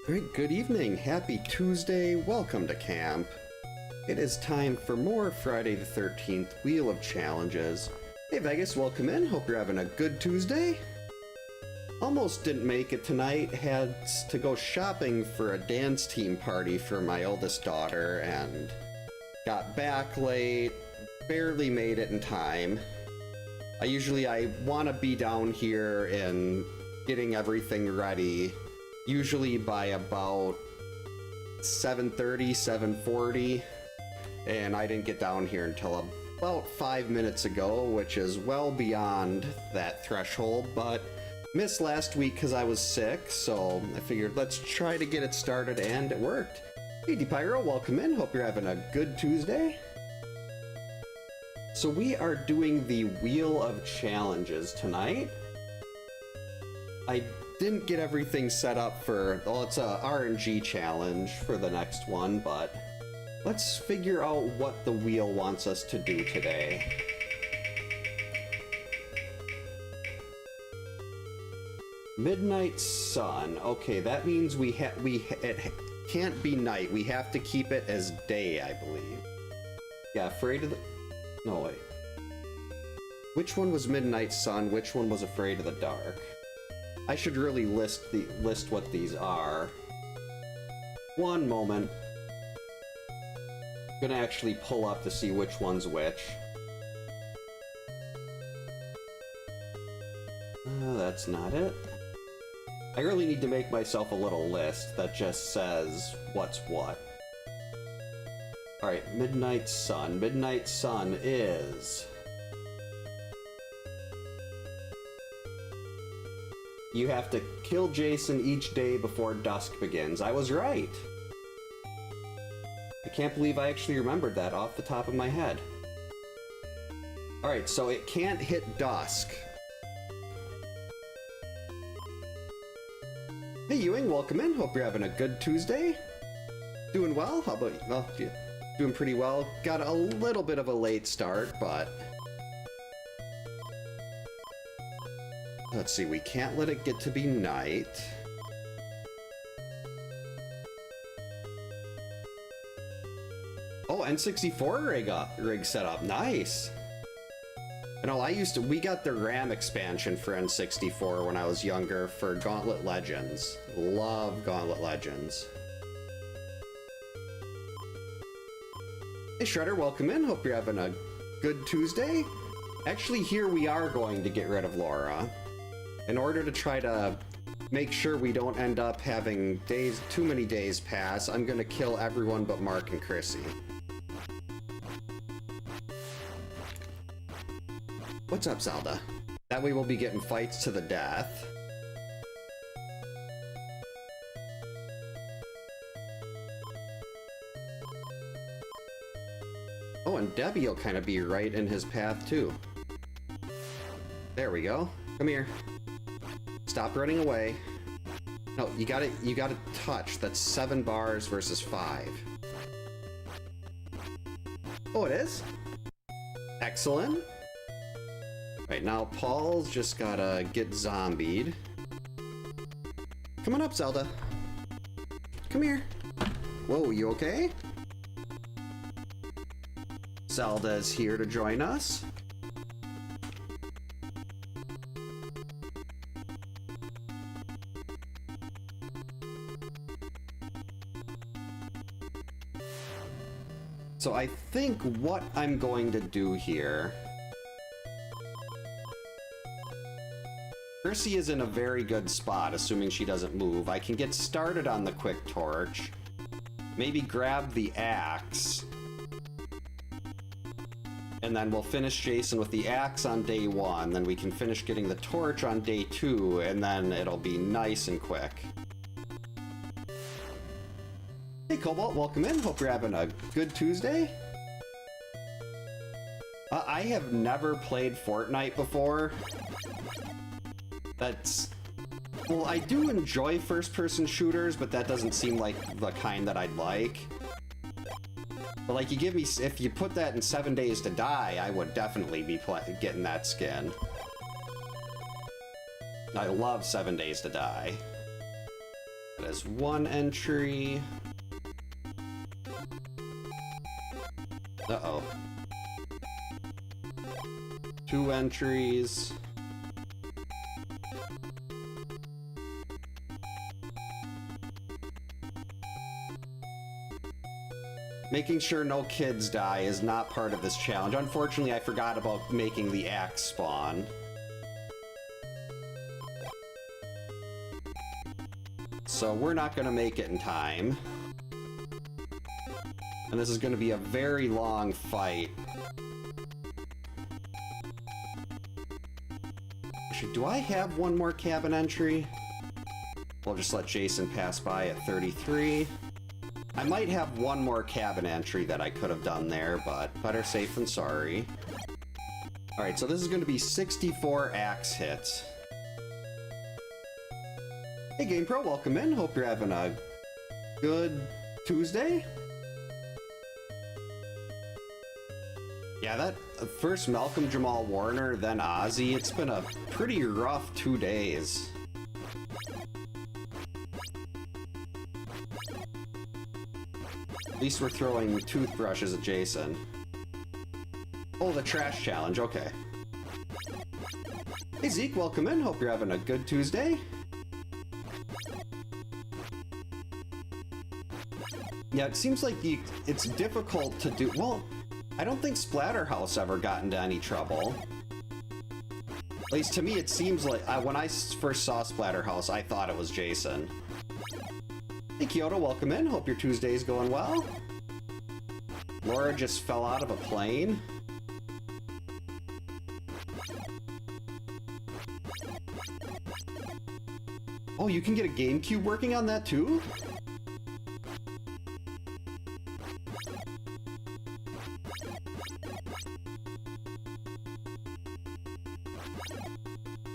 Great, good evening, happy Tuesday, welcome to camp. It is time for more Friday the 13th Wheel of Challenges. Hey Vegas, welcome in, hope you're having a good Tuesday. Almost didn't make it tonight, had to go shopping for a dance team party for my oldest daughter and got back late, barely made it in time. I want to be down here and getting everything ready, usually by about 7:30, 7:40, and I didn't get down here until about 5 minutes ago, which is well beyond that threshold, but missed last week because I was sick, so I figured let's try to get it started, and it worked. Hey DePyro, welcome in, hope you're having a good Tuesday. So we are doing the Wheel of Challenges tonight. I didn't get everything set up for, well, it's a RNG challenge for the next one, but let's figure out what the wheel wants us to do today. Midnight sun. Okay, that means it can't be night. We have to keep it as day, I believe. Yeah, afraid of the... No, wait. Which one was Midnight Sun? Which one was Afraid of the Dark? I should really list what these are. One moment. I'm gonna actually pull up to see which one's which. That's not it. I really need to make myself a little list that just says what's what. Alright, Midnight Sun. Midnight Sun is... You have to kill Jason each day before dusk begins. I was right! I can't believe I actually remembered that off the top of my head. Alright, so it can't hit dusk. Hey Ewing, welcome in. Hope you're having a good Tuesday. Doing well? How about you? Well, yeah, doing pretty well. Got a little bit of a late start, but... Let's see, we can't let it get to be night. Oh, N64 rig set up. Nice! I know, we got the RAM expansion for N64 when I was younger for Gauntlet Legends. Love Gauntlet Legends. Hey Shredder, welcome in. Hope you're having a good Tuesday. Actually, here we are going to get rid of Laura. In order to try to make sure we don't end up having too many days pass, I'm gonna kill everyone but Mark and Chrissy. What's up, Zelda? That way we'll be getting fights to the death. Oh, and Debbie will kind of be right in his path, too. There we go. Come here. Stop running away. No, you gotta touch. That's 7 bars versus 5. Oh, it is? Excellent. Right, now Paul's just gotta get zombied. Come on up, Zelda. Come here. Whoa, you okay? Zelda is here to join us. So I think what I'm going to do here... Chrissy is in a very good spot, assuming she doesn't move. I can get started on the quick torch. Maybe grab the axe. And then we'll finish Jason with the axe on day 1. Then we can finish getting the torch on day 2, and then it'll be nice and quick. Hey Cobalt, welcome in. Hope you're having a good Tuesday. I have never played Fortnite before. Well, I do enjoy first-person shooters, but that doesn't seem like the kind that I'd like. But like, if you put that in 7 Days to Die, I would definitely be getting that skin. I love 7 Days to Die. That is one entry. Uh-oh. Two entries. Making sure no kids die is not part of this challenge. Unfortunately, I forgot about making the axe spawn. So we're not going to make it in time. And this is going to be a very long fight. Actually, do I have one more cabin entry? We'll just let Jason pass by at 33. I might have one more cabin entry that I could have done there, but better safe than sorry. Alright, so this is going to be 64 axe hits. Hey GamePro, welcome in. Hope you're having a good Tuesday. Yeah, that first Malcolm Jamal Warner, then Ozzy, it's been a pretty rough 2 days. At least we're throwing toothbrushes at Jason. Oh, the trash challenge, okay. Hey Zeke, welcome in. Hope you're having a good Tuesday. Yeah, it seems like it's difficult to do. Well, I don't think Splatterhouse ever got into any trouble. At least to me, it seems like when I first saw Splatterhouse, I thought it was Jason. Hey Kyoto, welcome in. Hope your Tuesday's going well. Laura just fell out of a plane. Oh, you can get a GameCube working on that too?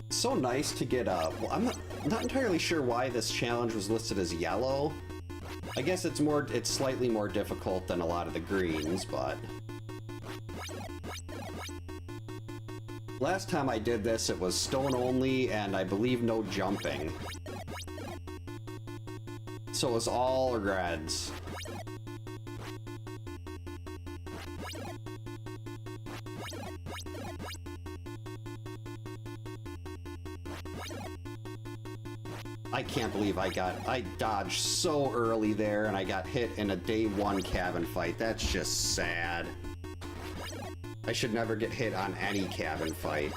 So nice to get a... Well, I'm not entirely sure why this challenge was listed as yellow. I guess it's slightly more difficult than a lot of the greens, but... Last time I did this, it was stone only, and I believe no jumping. So it was all reds. I can't believe I dodged so early there and I got hit in a day one cabin fight. That's just sad. I should never get hit on any cabin fight.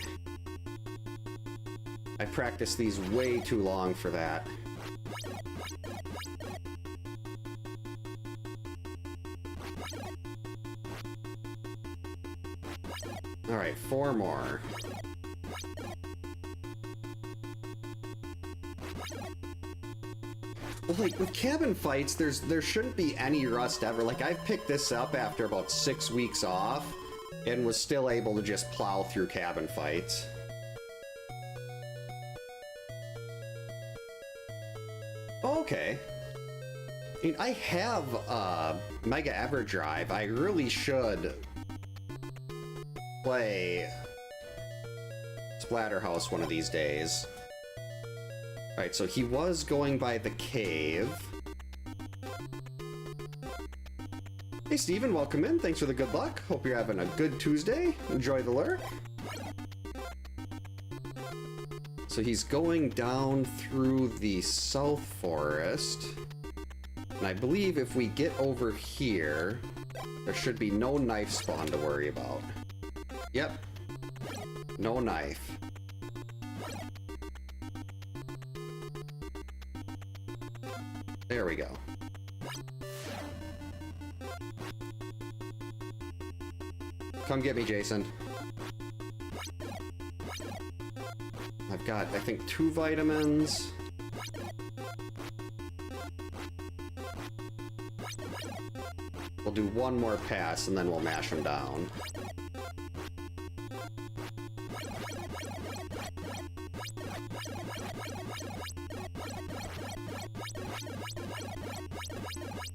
I practiced these way too long for that. Alright, 4 more. Well, like, with cabin fights, there shouldn't be any rust ever. Like, I've picked this up after about 6 weeks off, and was still able to just plow through cabin fights. Okay. I mean, I have a Mega EverDrive. I really should play Splatterhouse one of these days. Alright, so he was going by the cave. Hey Steven, welcome in. Thanks for the good luck. Hope you're having a good Tuesday. Enjoy the lurk. So he's going down through the South Forest. And I believe if we get over here, there should be no knife spawn to worry about. Yep. No knife. There we go. Come get me, Jason. I've got, I think, 2 vitamins. We'll do one more pass and then we'll mash them down.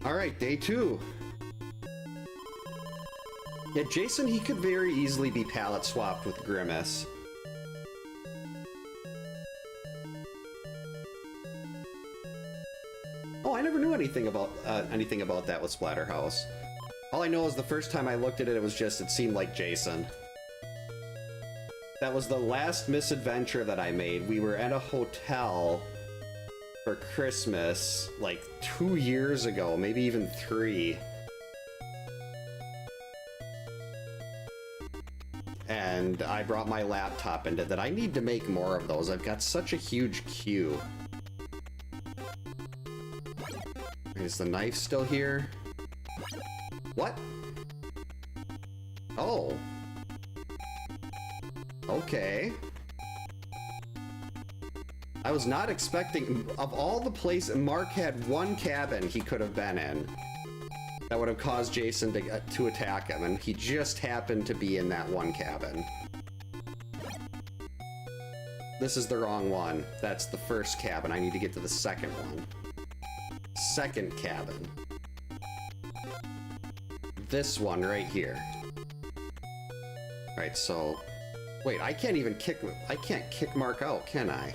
Alright, day 2. Yeah, Jason, he could very easily be palette swapped with Grimace. Oh, I never knew anything about that with Splatterhouse. All I know is the first time I looked at it, it seemed like Jason. That was the last misadventure that I made. We were at a hotel for Christmas, like 2 years ago, maybe even 3. And I brought my laptop and did that. I need to make more of those. I've got such a huge queue. Is the knife still here? What? Oh. Okay. I was not expecting... Of all the places, Mark had one cabin he could have been in that would have caused Jason to attack him, and he just happened to be in that one cabin. This is the wrong one. That's the first cabin. I need to get to the second one. Second cabin. This one right here. Alright, so... Wait, I can't even kick... I can't kick Mark out, can I?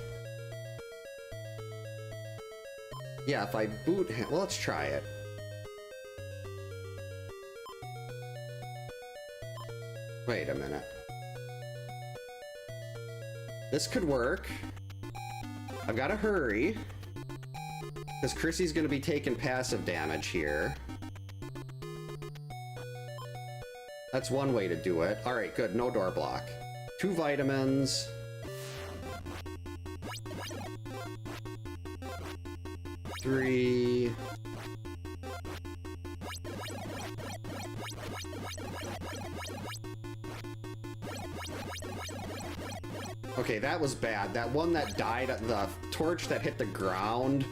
Yeah, if I boot him... Well, let's try it. Wait a minute. This could work. I've got to hurry. Because Chrissy's going to be taking passive damage here. That's one way to do it. Alright, good. No door block. 2 vitamins. Three. Okay, that was bad. That one that died, the torch that hit the ground,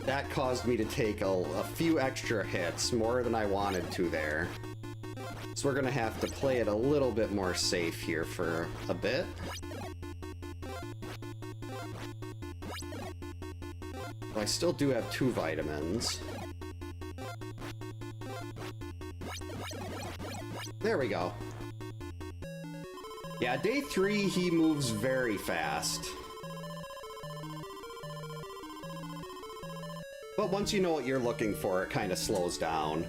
that caused me to take a few extra hits, more than I wanted to there. So we're gonna have to play it a little bit more safe here for a bit. I still do have 2 vitamins. There we go. Yeah, day 3, he moves very fast. But once you know what you're looking for, it kind of slows down.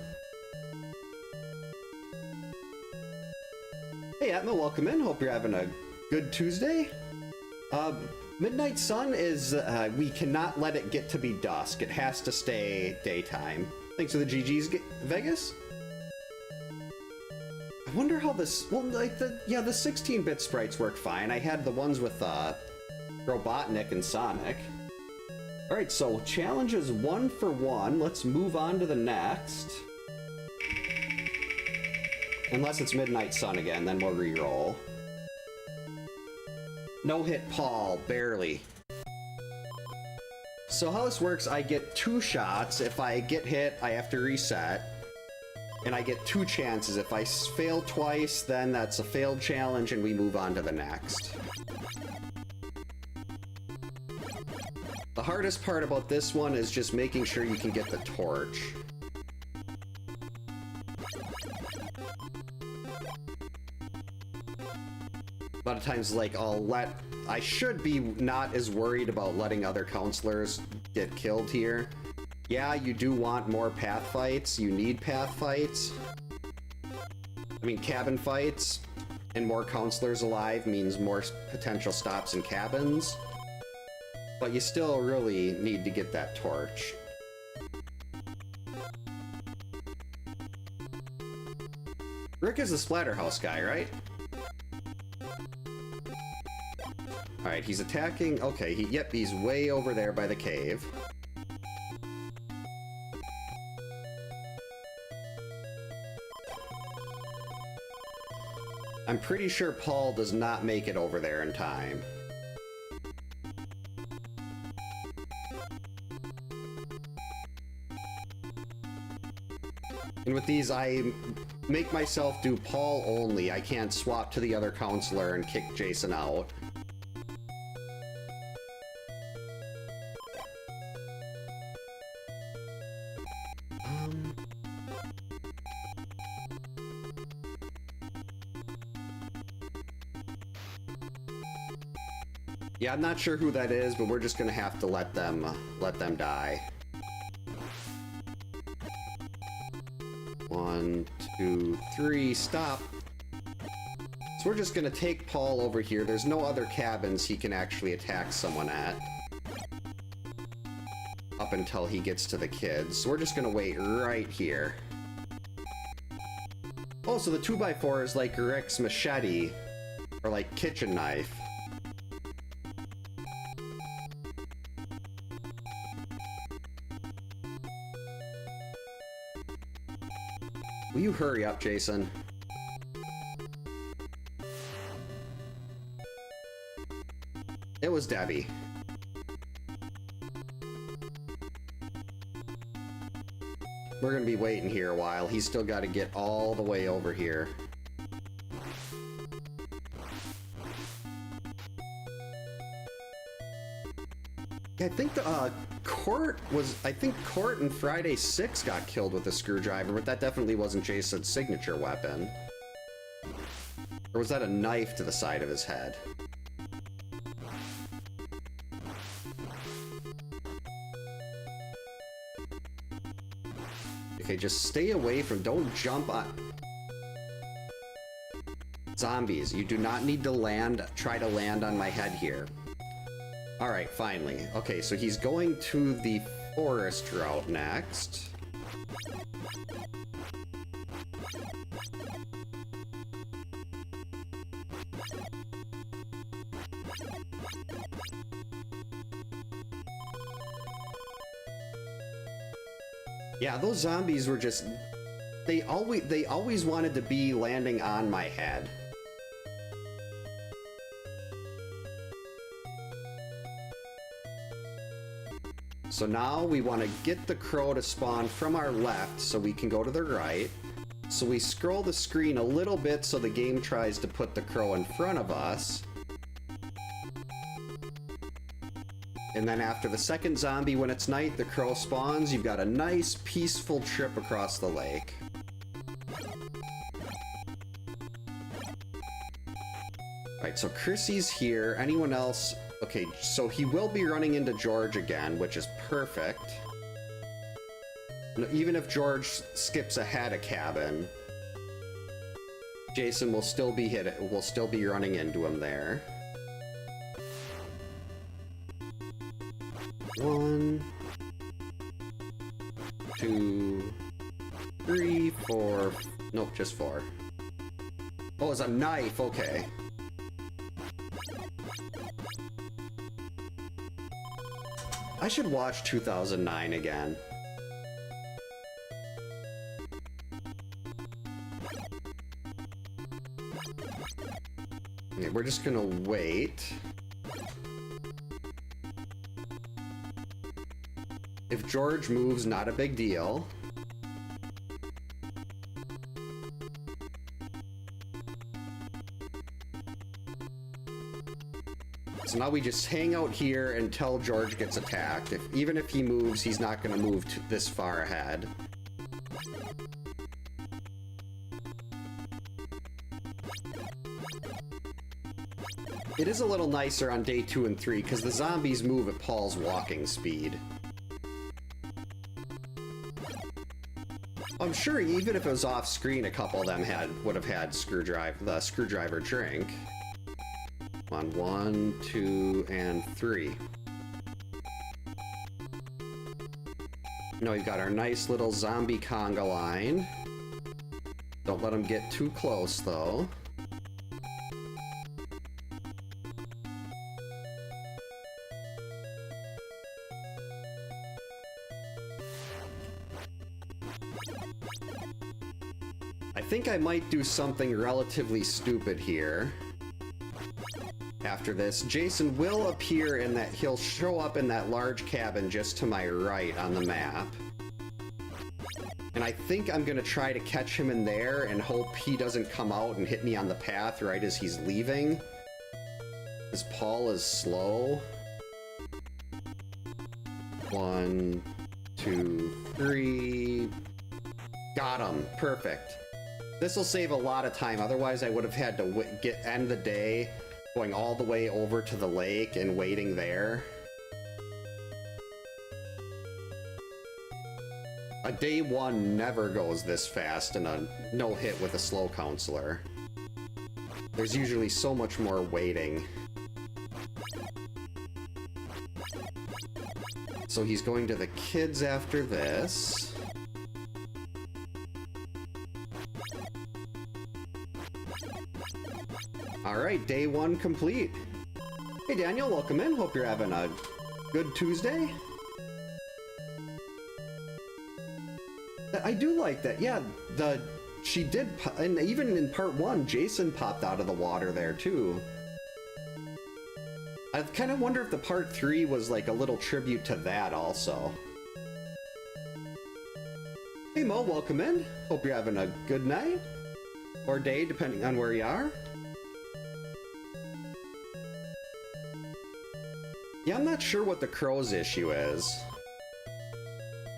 Hey, Atma, welcome in. Hope you're having a good Tuesday. Midnight Sun is, we cannot let it get to be dusk. It has to stay daytime. Thanks for the GG's, Vegas. I wonder how this, well, like the 16-bit sprites work fine. I had the ones with, Robotnik and Sonic. Alright, so challenges 1 for 1. Let's move on to the next. Unless it's Midnight Sun again, then we'll re-roll. No hit Paul, barely. So how this works, I get 2 shots. If I get hit, I have to reset. And I get 2 chances. If I fail twice, then that's a failed challenge and we move on to the next. The hardest part about this one is just making sure you can get the torch. A lot of times, like, I should be not as worried about letting other counselors get killed here. Yeah, you do want more path fights. You need path fights. I mean, cabin fights and more counselors alive means more potential stops in cabins. But you still really need to get that torch. Rick is the Splatterhouse guy, right? Alright, he's attacking. Okay, yep, he's way over there by the cave. I'm pretty sure Paul does not make it over there in time. And with these, I make myself do Paul only. I can't swap to the other counselor and kick Jason out. Yeah, I'm not sure who that is, but we're just gonna have to let them die. 1, 2, 3, stop. So we're just gonna take Paul over here. There's no other cabins he can actually attack someone at. Up until he gets to the kids. So we're just gonna wait right here. Oh, so the 2x4 is like Rick's machete. Or like kitchen knife. Will you hurry up, Jason? It was Debbie. We're gonna be waiting here a while. He's still got to get all the way over here. I think the Court and Friday 6 got killed with a screwdriver, but that definitely wasn't Jason's signature weapon. Or was that a knife to the side of his head? Okay, just stay away from, don't jump on. Zombies, you do not need to try to land on my head here. Alright, finally. Okay, so he's going to the forest route next. Yeah, those zombies were just... They always wanted to be landing on my head. So now we want to get the crow to spawn from our left so we can go to the right. So we scroll the screen a little bit so the game tries to put the crow in front of us. And then after the second zombie, when it's night, the crow spawns. You've got a nice, peaceful trip across the lake. Alright, so Chrissy's here. Anyone else? Okay, so he will be running into George again, which is perfect. Even if George skips ahead a cabin, Jason will still be running into him there. 1, 2, 3, 4. Nope, just 4. Oh, it's a knife. Okay. I should watch 2009 again. Okay, we're just gonna wait. If George moves, not a big deal. So now we just hang out here until George gets attacked. Even if he moves, he's not going to move this far ahead. It is a little nicer on day 2 and 3 because the zombies move at Paul's walking speed. I'm sure even if it was off screen, a couple of them would have had the screwdriver drink. On 1, 2, and 3. Now we've got our nice little zombie conga line. Don't let them get too close, though. I think I might do something relatively stupid here. After this, Jason will appear in that, he'll show up in that large cabin just to my right on the map. And I think I'm gonna try to catch him in there and hope he doesn't come out and hit me on the path right as he's leaving. Because Paul is slow. 1, 2, 3. Got him. Perfect. This will save a lot of time. Otherwise, I would have had to end the day Going all the way over to the lake and waiting there. A day one never goes this fast in a no-hit with a slow counselor. There's usually so much more waiting. So he's going to the kids after this. Alright, day one complete. Hey Daniel, welcome in. Hope you're having a good Tuesday. I do like that. Yeah, she did, and even in part one, Jason popped out of the water there too. I kind of wonder if the part 3 was like a little tribute to that also. Hey Mo, welcome in. Hope you're having a good night or day, depending on where you are. Yeah, I'm not sure what the crow's issue is.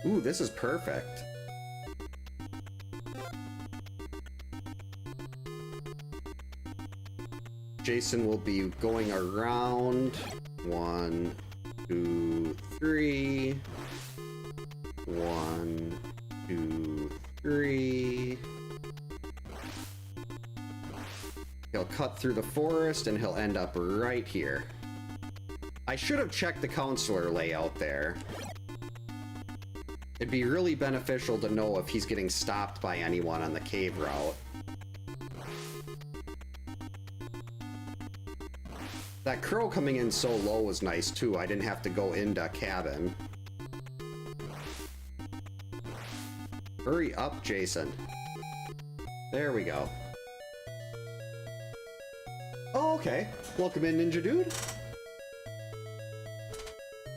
Ooh, this is perfect. Jason will be going around. 1, 2, 3. 1, 2, 3. He'll cut through the forest and he'll end up right here. I should have checked the counselor layout there. It'd be really beneficial to know if he's getting stopped by anyone on the cave route. That crow coming in so low was nice too. I didn't have to go into cabin. Hurry up, Jason. There we go. Oh, okay. Welcome in, Ninja Dude.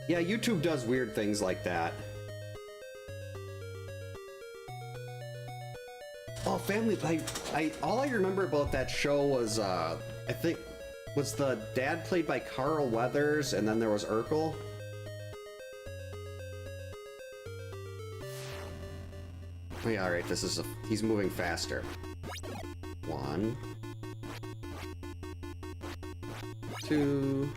Yeah, YouTube does weird things like that. Oh, Family... all I remember about that show was, I think... Was the dad played by Carl Weathers, and then there was Urkel? Oh yeah, alright, this is he's moving faster. 1, 2.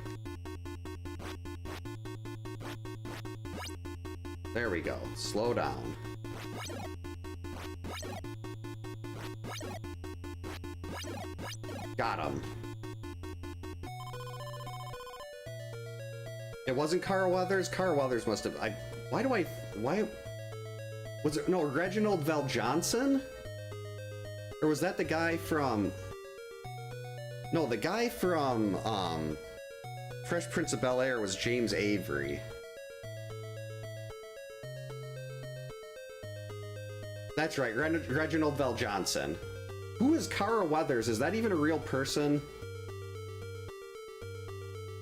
There we go. Slow down. Got him. It wasn't Carl Weathers? Carl Weathers must have... Why... Was it... No, Reginald Val Johnson? Or was that the guy from... No, the guy from, Fresh Prince of Bel-Air was James Avery. That's right, Reginald Val Johnson. Who is Carl Weathers? Is that even a real person?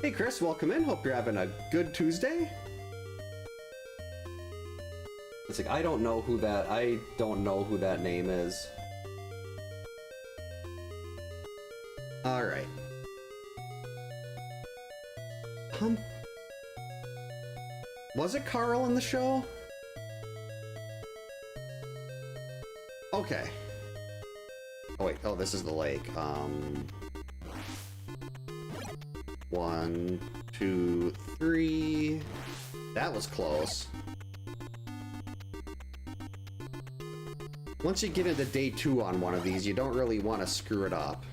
Hey Chris, welcome in. Hope you're having a good Tuesday. It's like, I don't know who that name is. Alright. Was it Carl in the show? Okay. Oh wait, oh, this is the lake. 1, 2, 3. That was close. Once you get into day 2 on one of these, you don't really want to screw it up.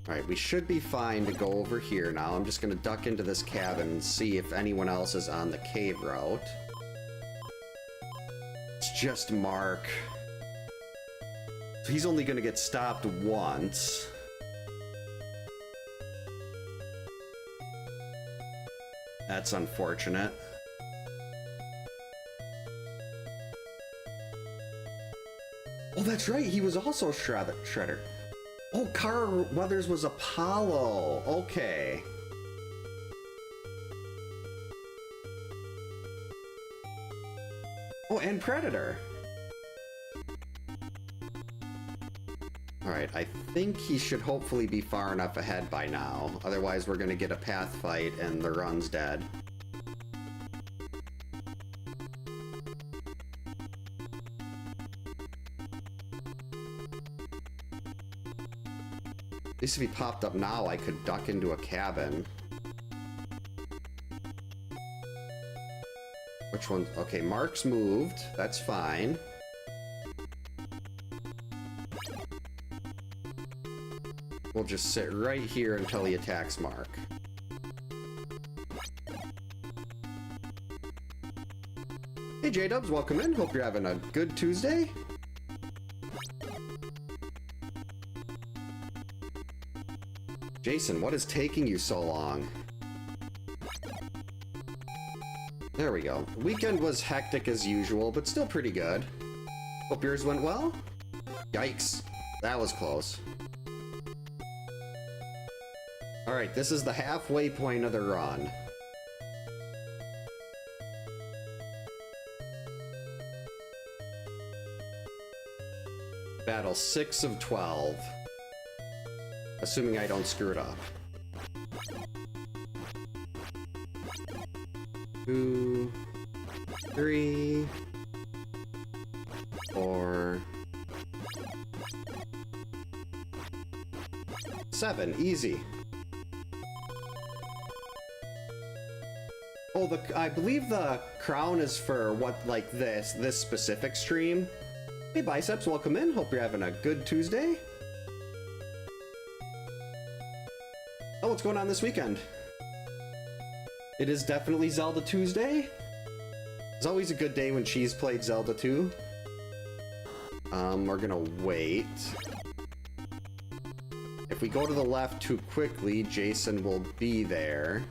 Alright, we should be fine to go over here now. I'm just gonna duck into this cabin and see if anyone else is on the cave route. It's just Mark. So he's only gonna get stopped once. That's unfortunate. Oh, that's right, he was also Shredder. Oh, Carl Weathers was Apollo. Okay. Oh, and Predator. Alright, Alright, I think he should hopefully be far enough ahead by now. Otherwise, we're gonna get a path fight and the run's dead. At least if he popped up now, I could duck into a cabin. Which one? Okay, Mark's moved. That's fine. We'll just sit right here until he attacks Mark. Hey J-Dubs, welcome in. Hope you're having a good Tuesday. Jason, what is taking you so long? There we go. Weekend was hectic as usual, but still pretty good. Hope yours went well? Yikes. That was close. Alright, this is the halfway point of the run. Battle 6 of 12. Assuming I don't screw it up. 2, 3, 4, 7. Easy. Oh, I believe the crown is for what, like this specific stream. Hey Biceps, welcome in. Hope you're having a good Tuesday. Oh, what's going on this weekend? It is definitely Zelda Tuesday. It's always a good day when Cheese played Zelda 2. We're gonna wait. If we go to the left too quickly, Jason will be there.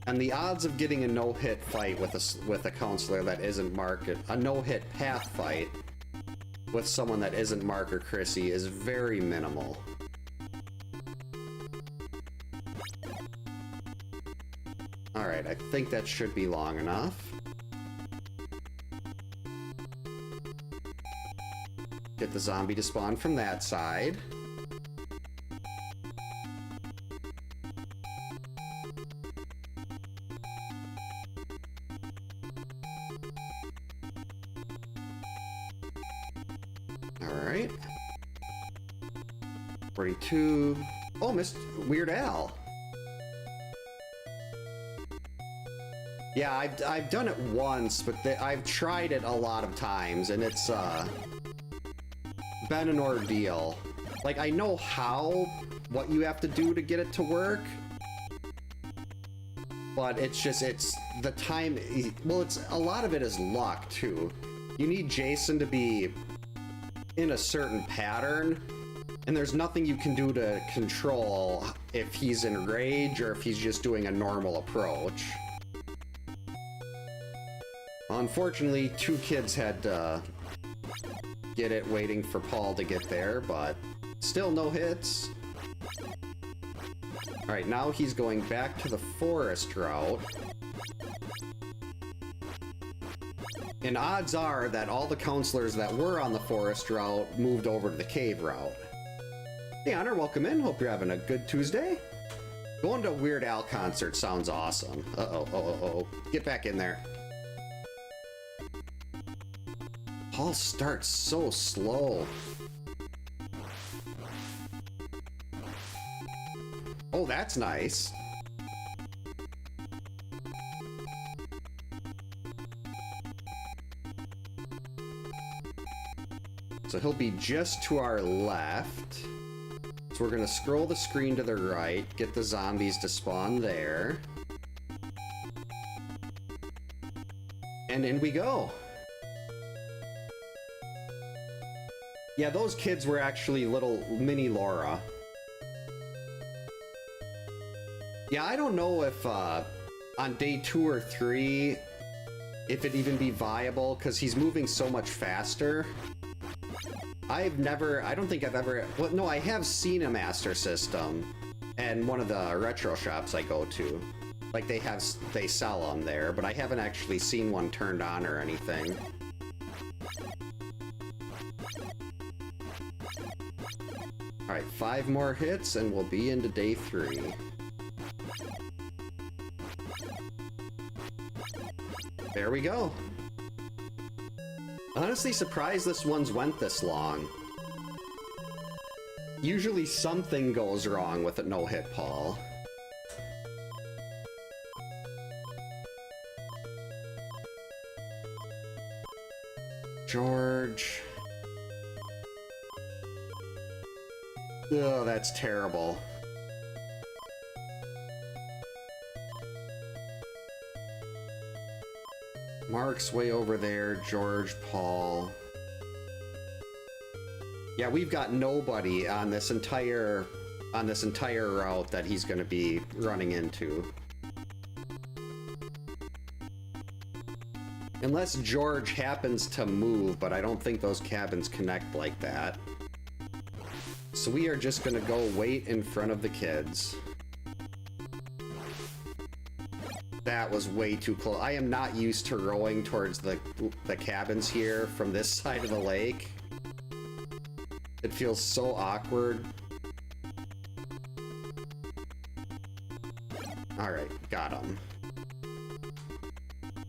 And the odds of getting a no-hit fight with a counselor that isn't Mark, a no-hit path fight with someone that isn't Mark or Chrissy is very minimal. Alright, I think that should be long enough. Get the zombie to spawn from that side. Alright. 42. Oh, missed Weird Al. Yeah, I've done it once, but I've tried it a lot of times, and it's been an ordeal. Like, I know what you have to do to get it to work, but it's the time. Well, a lot of it is luck too. You need Jason to be in a certain pattern, and there's nothing you can do to control if he's in rage or if he's just doing a normal approach. Unfortunately, 2 kids had to get it waiting for Paul to get there, but still no hits. Alright, now he's going back to the forest route. And odds are that all the counselors that were on the forest route moved over to the cave route. Hey Honor, welcome in. Hope you're having a good Tuesday. Going to a Weird Al concert sounds awesome. Uh-oh. Get back in there. Paul starts so slow. Oh, that's nice. So he'll be just to our left. So we're gonna scroll the screen to the right, get the zombies to spawn there. And in we go. Yeah, those kids were actually little mini Laura. Yeah, I don't know if on day 2 or 3 if it'd even be viable, because he's moving so much faster. I don't think I've ever, well, no, I have seen a Master System in one of the retro shops I go to. Like, they sell them there, but I haven't actually seen one turned on or anything. Alright, 5 more hits and we'll be into day 3. There we go. Honestly surprised this one's went this long. Usually something goes wrong with a no-hit Paul. George. Oh, that's terrible. Mark's way over there, George, Paul. Yeah, we've got nobody on this entire route that he's gonna be running into. Unless George happens to move, but I don't think those cabins connect like that. So we are just gonna go wait in front of the kids. That was way too close. I am not used to rowing towards the cabins here from this side of the lake. It feels so awkward. Alright, got him.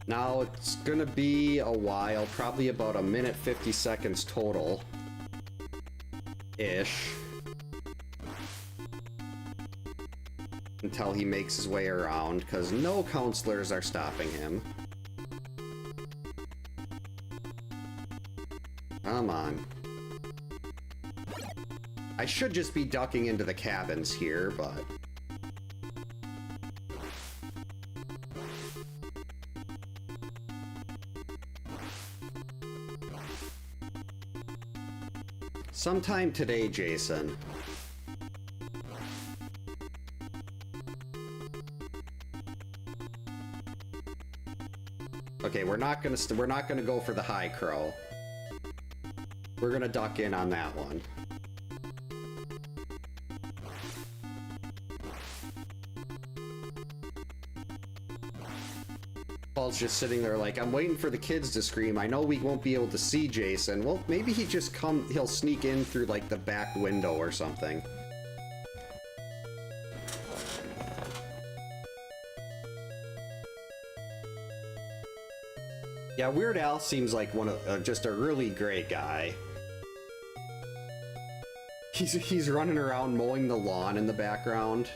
Now it's gonna be a while, probably about a minute 50 seconds total. Ish. Until he makes his way around, because no counselors are stopping him. Come on. I should just be ducking into the cabins here, but... sometime today, Jason. Okay, we're not gonna go for the high crow. We're gonna duck in on that one. Paul's just sitting there like, I'm waiting for the kids to scream. I know we won't be able to see Jason. Well, maybe he'll sneak in through like the back window or something. Yeah, Weird Al seems like one of just a really great guy. He's running around mowing the lawn in the background.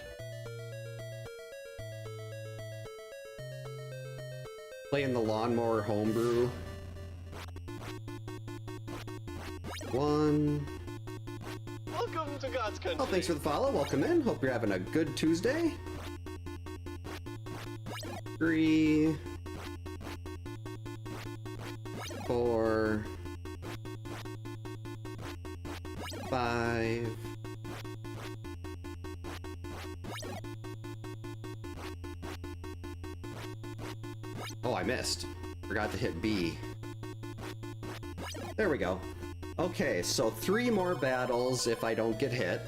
Playing the lawnmower homebrew. One. Welcome to God's country. Oh, thanks for the follow. Welcome in. Hope you're having a good Tuesday. 3, 4, 5. Oh, I missed. Forgot to hit B. There we go. Okay, so 3 more battles if I don't get hit.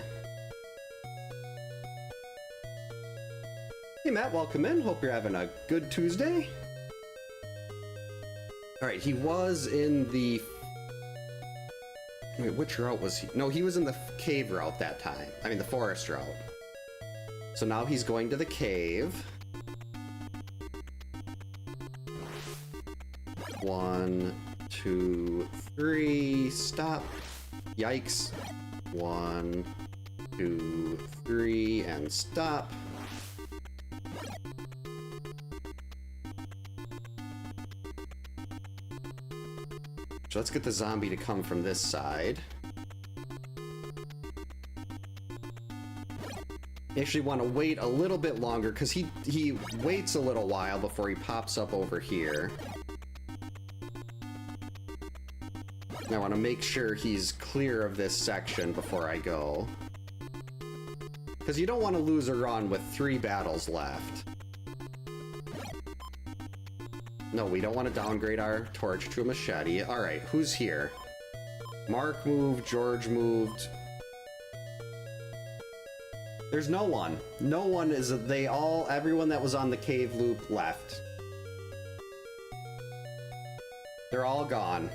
Hey Matt, welcome in. Hope you're having a good Tuesday. Alright, he was in the... Wait, which route was he? No, he was in the cave route that time. I mean, the forest route. So now he's going to the cave. 1, 2, 3, stop. Yikes. 1, 2, 3, and stop. So let's get the zombie to come from this side. You actually want to wait a little bit longer because he waits a little while before he pops up over here. I want to make sure he's clear of this section before I go. Because you don't want to lose a run with 3 battles left. No, we don't want to downgrade our torch to a machete. Alright, who's here? Mark moved, George moved. There's no one. No one is... everyone that was on the cave loop left. They're all gone.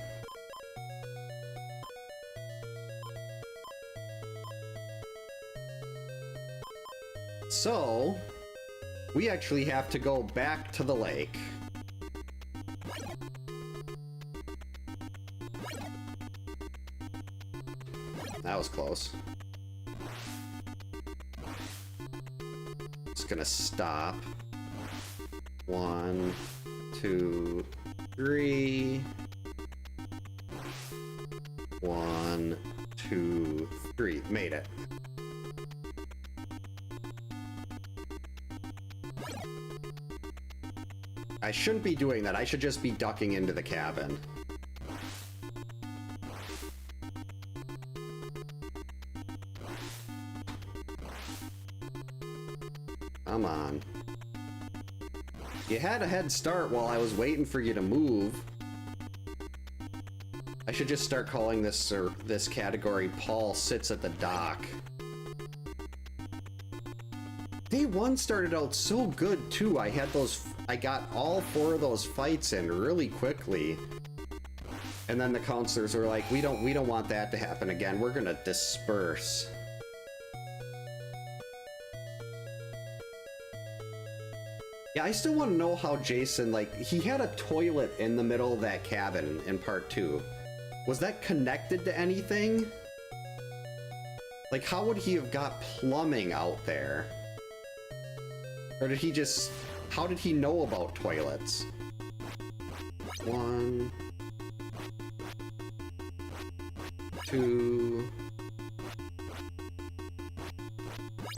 So, we actually have to go back to the lake. That was close. Just gonna stop. 1, 2, 3. 1, 2, 3. Made it. I shouldn't be doing that. I should just be ducking into the cabin. Come on. You had a head start while I was waiting for you to move. I should just start calling this category Paul Sits at the Dock. Day 1 started out so good too. I got all 4 of those fights in really quickly. And then the counselors were like, we don't want that to happen again. We're gonna disperse. Yeah, I still want to know how Jason, like, he had a toilet in the middle of that cabin in part 2. Was that connected to anything? Like, how would he have got plumbing out there? Or did he just... How did he know about toilets? 1... 2...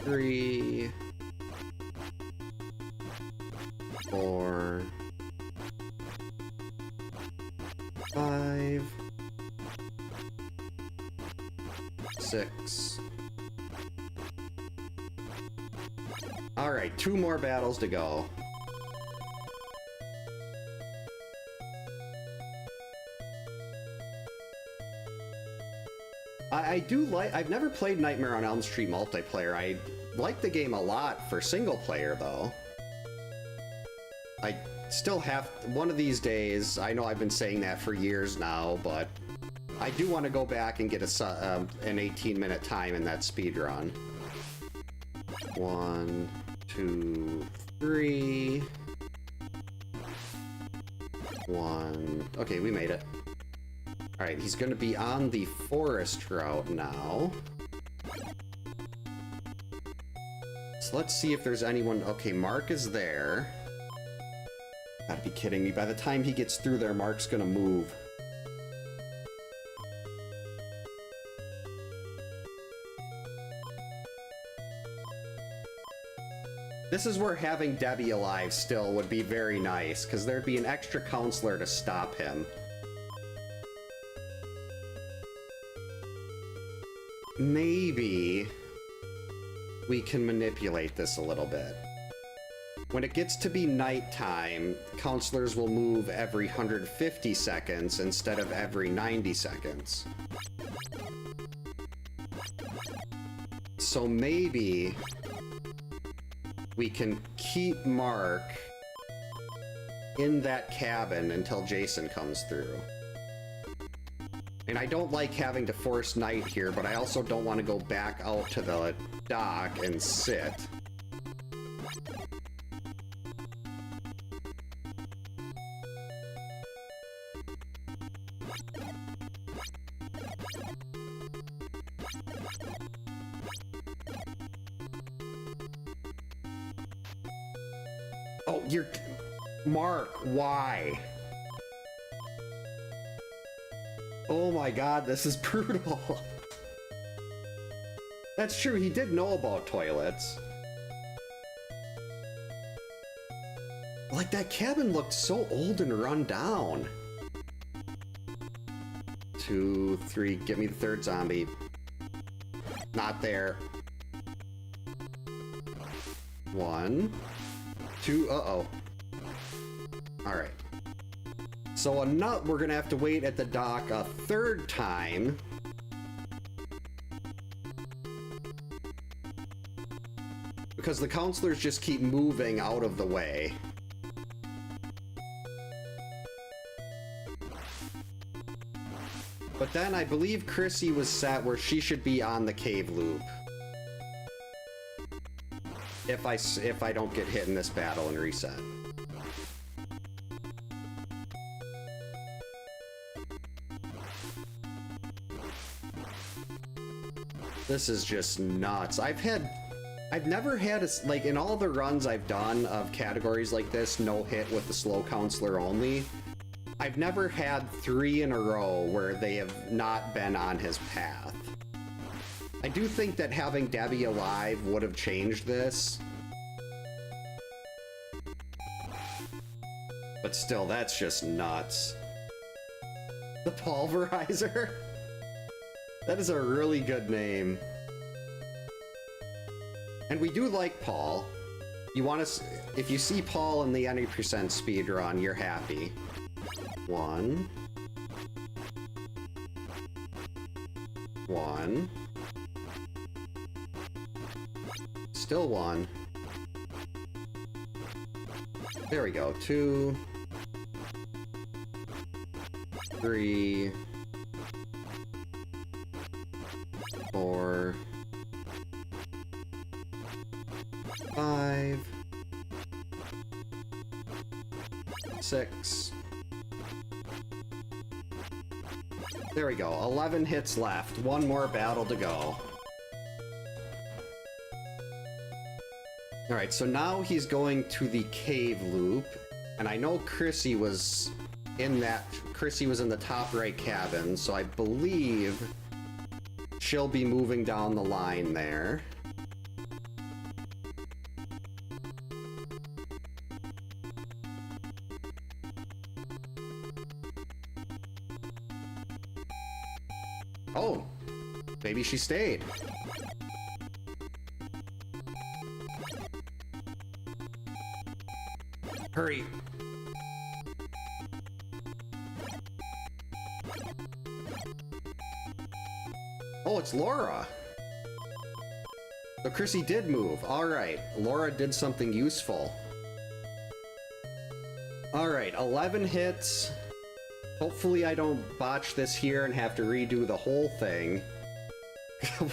3... 4... 5... 6... Alright, 2 more battles to go. I do like... I've never played Nightmare on Elm Street multiplayer. I like the game a lot for single player, though. I still have... One of these days, I know I've been saying that for years now, but I do want to go back and get an 18-minute time in that speedrun. 1, 2, 3... 1... Okay, we made it. Alright, he's gonna be on the forest route now. So let's see if there's anyone... Okay, Mark is there. Gotta be kidding me. By the time he gets through there, Mark's gonna move. This is where having Debbie alive still would be very nice, because there'd be an extra counselor to stop him. Maybe we can manipulate this a little bit. When it gets to be nighttime, counselors will move every 150 seconds instead of every 90 seconds. So maybe we can keep Mark in that cabin until Jason comes through. And I don't like having to force night here, but I also don't want to go back out to the dock and sit. Oh, you're... Mark, why? Oh my god, this is brutal. That's true, he did know about toilets. Like, that cabin looked so old and run down. 2, 3, give me the third zombie. Not there. 1, 2, uh-oh. Alright. So we're gonna have to wait at the dock a 3rd time. Because the counselors just keep moving out of the way. But then I believe Chrissy was set where she should be on the cave loop. if I don't get hit in this battle and reset. This is just nuts. I've never had like in all the runs I've done of categories like this, no hit with the slow counselor only. I've never had 3 in a row where they have not been on his path. I do think that having Debbie alive would have changed this. But still, that's just nuts. The Pulverizer? That is a really good name. And we do like Paul. You want to, if you see Paul in the any % speedrun, you're happy. 1. 1. Still 1. There we go. 2. 3. 4. 5. 6. There we go. 11 hits left. One more battle to go. Alright, so now he's going to the cave loop. And I know Chrissy was in the top right cabin, so I believe she'll be moving down the line there. Oh, maybe she stayed. Hurry. Oh, it's Laura. So Chrissy did move. All right, Laura did something useful. All right, 11 hits. Hopefully I don't botch this here and have to redo the whole thing.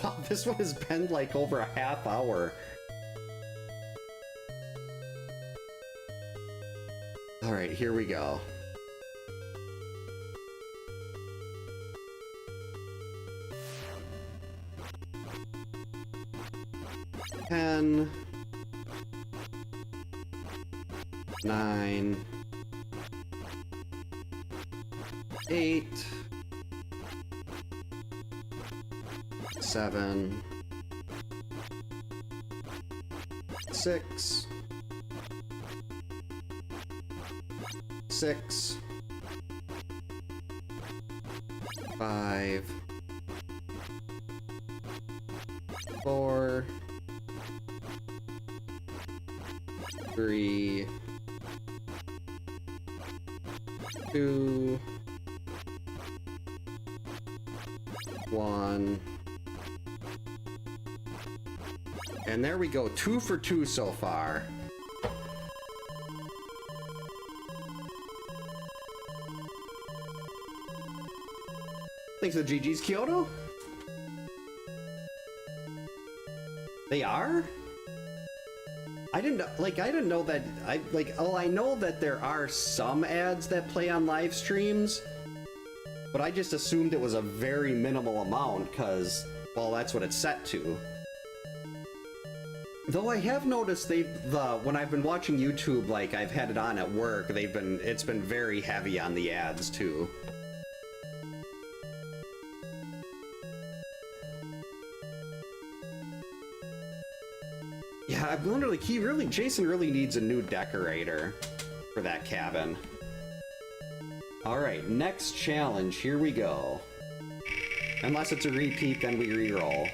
Wow, this one has been like over a half hour. All right, here we go. Ten, 9, 8, 7, 6, 6, 5, 4, 3, 2, 1. And there we go, 2 for 2 so far. Thanks to GG's Kyoto. They are? I didn't know that. I know that there are some ads that play on live streams, but I just assumed it was a very minimal amount because, well, that's what it's set to. Though I have noticed when I've been watching YouTube, like I've had it on at work, it's been very heavy on the ads too. Yeah, I'm literally, Jason really needs a new decorator for that cabin. Alright, next challenge, here we go. Unless it's a repeat, then we re-roll.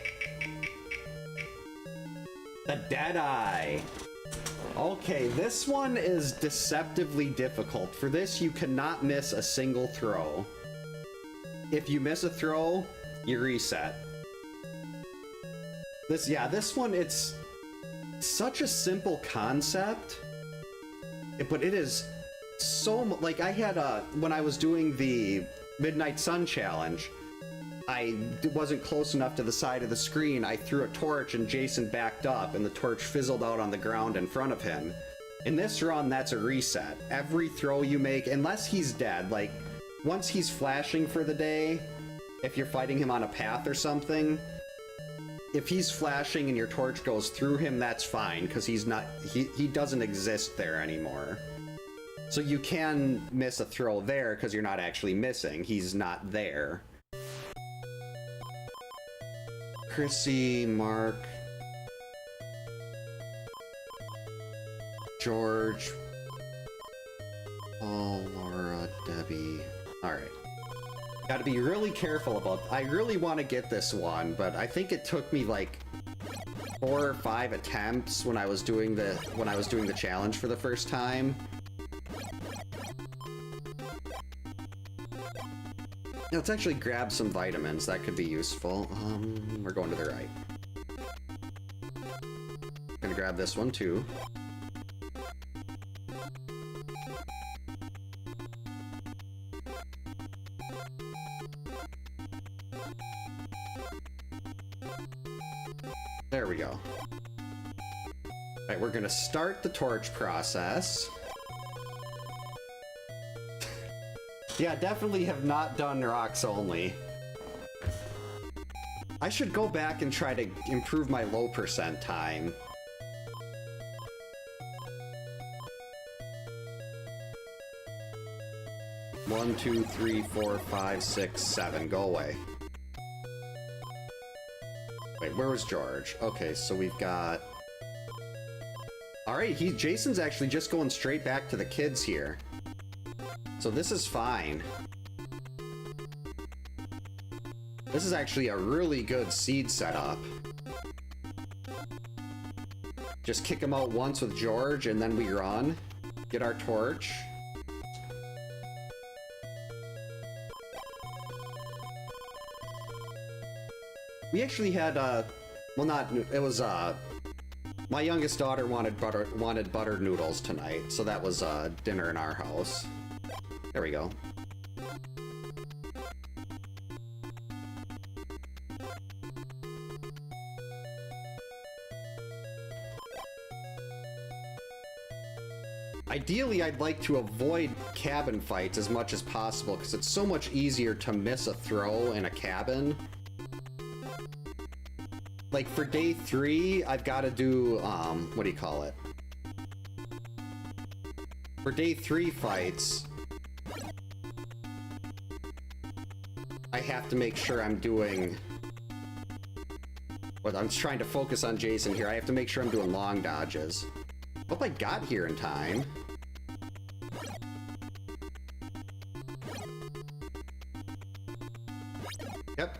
The Deadeye! Okay, this one is deceptively difficult. For this, you cannot miss a single throw. If you miss a throw, you reset. This one, it's such a simple concept, but it is so like I had when I was doing the Midnight Sun challenge, I wasn't close enough to the side of the screen. I threw a torch and Jason backed up and the torch fizzled out on the ground in front of him. In this run, that's a reset. Every throw you make, unless he's dead, like, once he's flashing for the day, if you're fighting him on a path or something, if he's flashing and your torch goes through him, that's fine, because he doesn't exist there anymore. So you can miss a throw there because you're not actually missing. He's not there. Chrissy, Mark, George, Paul, Laura, Debbie. Alright. Gotta be really careful about... I really want to get this one, but I think it took me like 4 or 5 attempts when I was doing the challenge for the first time. Let's actually grab some vitamins. That could be useful. We're going to the right. Gonna grab this one too. There we go. Alright, we're gonna start the torch process. Yeah, definitely have not done rocks only. I should go back and try to improve my low percent time. One, 2, 3, 4, 5, 6, 7. Go away. Wait, where was George? Okay, so we've got... Alright, Jason's actually just going straight back to the kids here. So this is fine. This is actually a really good seed setup. Just kick him out once with George, and then we run. Get our torch. We actually had, well, not, it was, my youngest daughter wanted buttered noodles tonight, so that was, dinner in our house. There we go. Ideally, I'd like to avoid cabin fights as much as possible, because it's so much easier to miss a throw in a cabin. Like, for day 3, I've got to do, what do you call it? For day 3 fights, I have to make sure I'm doing... Well, I'm trying to focus on Jason here. I have to make sure I'm doing long dodges. Hope I got here in time. Yep.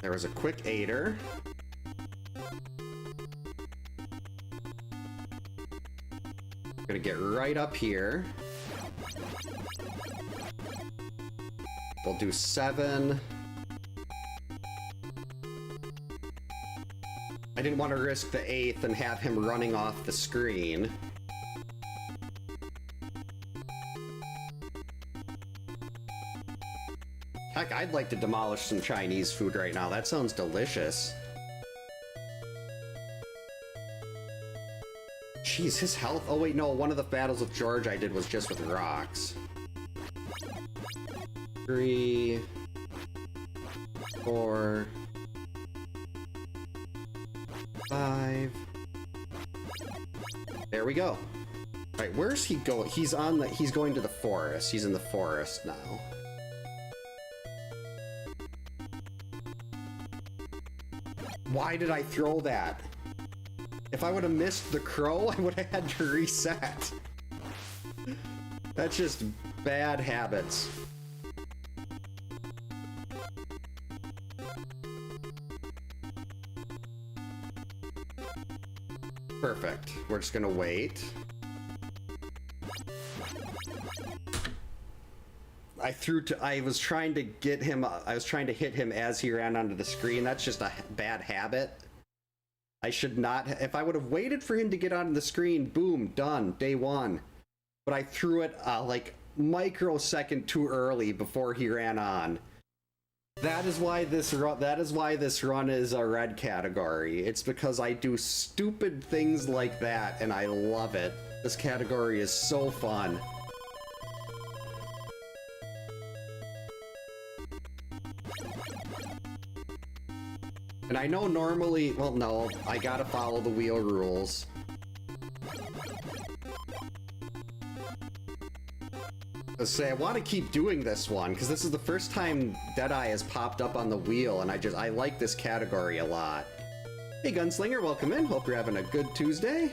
There was a quick aider. Gonna get right up here. We'll do 7. I didn't want to risk the 8th and have him running off the screen. Heck, I'd like to demolish some Chinese food right now. That sounds delicious. Jeez, his health... Oh wait, no, one of the battles with George I did was just with rocks. 3... 4... 5... There we go. Alright, where's he going? He's going to the forest. He's in the forest now. Why did I throw that? If I would have missed the crow, I would have had to reset. That's just bad habits. Perfect. We're just gonna wait. I was trying to get him, I was trying to hit him as he ran onto the screen. That's just a bad habit. I should not, if I would have waited for him to get onto the screen, boom, done, day 1. But I threw it, like, microsecond too early before he ran on. That is why this run is a red category. It's because I do stupid things like that and I love it. This category is so fun. And I know normally, well no, I gotta follow the wheel rules. Say I want to keep doing this one because this is the first time Deadeye has popped up on the wheel, and I like this category a lot. Hey Gunslinger, welcome in. Hope you're having a good Tuesday.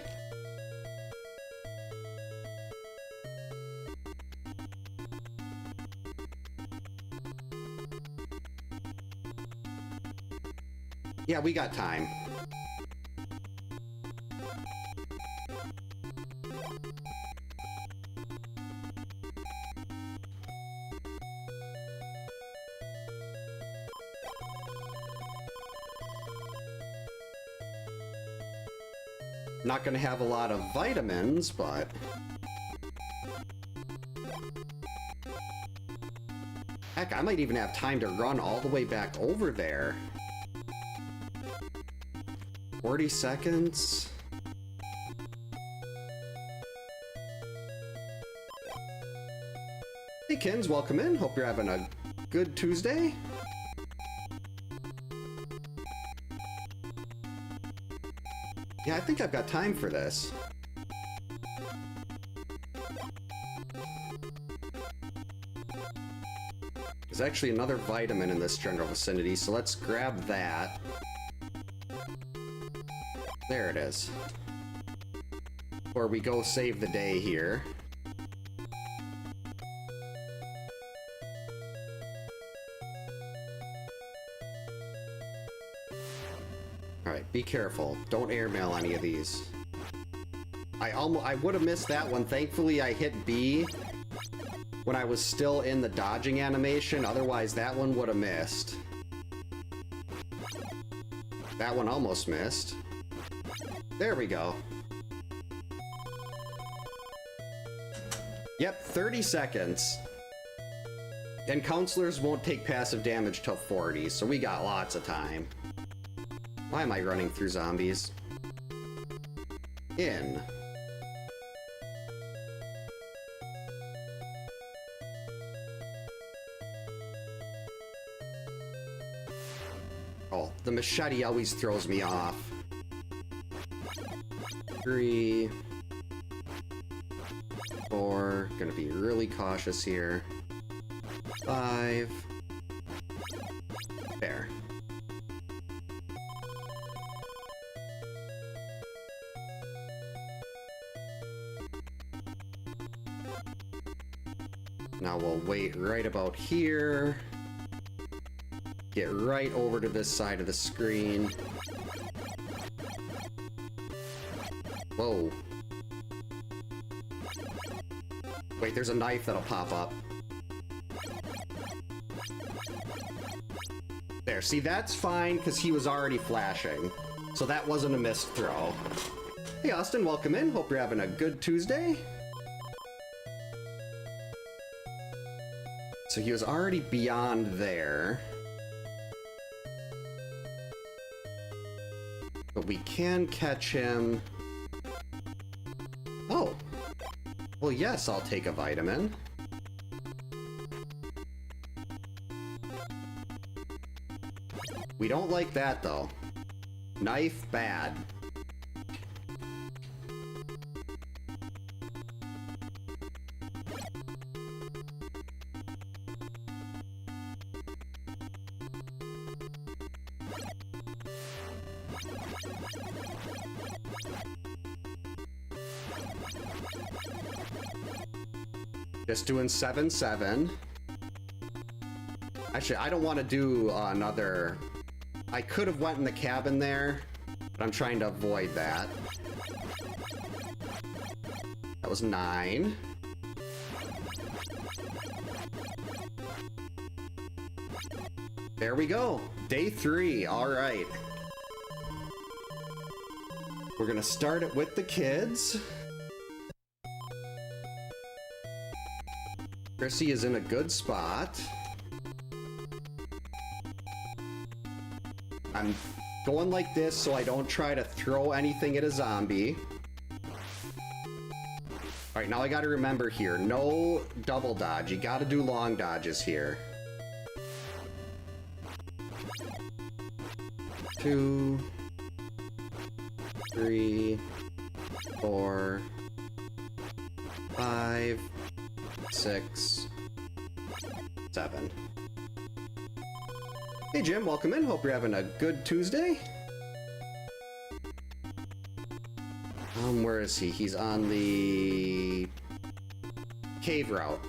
Yeah, we got time. Not gonna have a lot of vitamins, but... Heck, I might even have time to run all the way back over there. 40 seconds? Hey Kins, welcome in. Hope you're having a good Tuesday. Yeah, I think I've got time for this. There's actually another vitamin in this general vicinity, so let's grab that. There it is. Or we go save the day here. Alright, be careful. Don't airmail any of these. I would have missed that one. Thankfully, I hit B when I was still in the dodging animation. Otherwise, that one would have missed. That one almost missed. There we go. Yep, 30 seconds. And counselors won't take passive damage till 40, so we got lots of time. Why am I running through zombies? In. Oh, the machete always throws me off. 3, 4, gonna be really cautious here. 5. There. Now we'll wait right about here. Get right over to this side of the screen. Whoa. Wait, there's a knife that'll pop up. There, see, that's fine, because he was already flashing. So that wasn't a missed throw. Hey, Austin, welcome in. Hope you're having a good Tuesday. So he was already beyond there. But we can catch him. Oh. Well, yes, I'll take a vitamin. We don't like that, though. Knife, bad. Just doing 7-7. Actually, I don't want to do another... I could have went in the cabin there, but I'm trying to avoid that. That was 9. There we go. Day 3. All right. We're gonna start it with the kids. Chrissy is in a good spot. I'm going like this so I don't try to throw anything at a zombie. Alright, now I gotta remember here, no double dodge. You gotta do long dodges here. 2, 3, 4, 5, 6, 7. Hey Jim, welcome in. Hope you're having a good Tuesday. Where is he? He's on the cave route.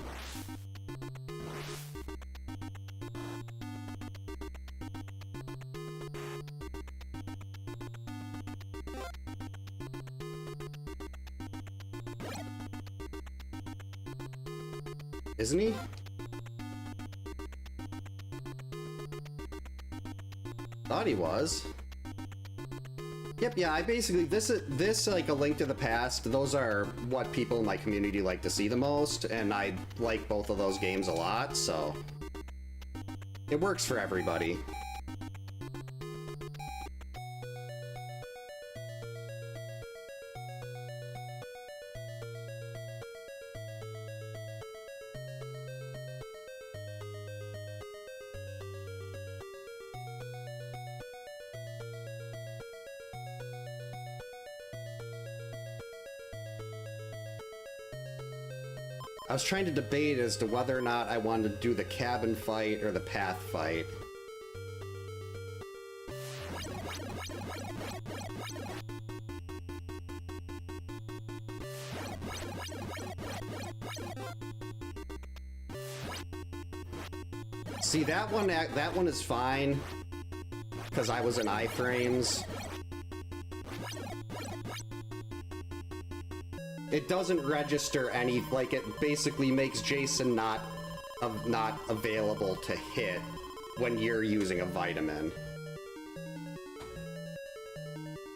Isn't he? Thought he was. Yep, yeah, I basically, this like A Link to the Past, those are what people in my community like to see the most, and I like both of those games a lot, so it works for everybody. I was trying to debate as to whether or not I wanted to do the cabin fight or the path fight. See, that one is fine because I was in iframes. It doesn't register any, like, it basically makes Jason not available to hit when you're using a vitamin.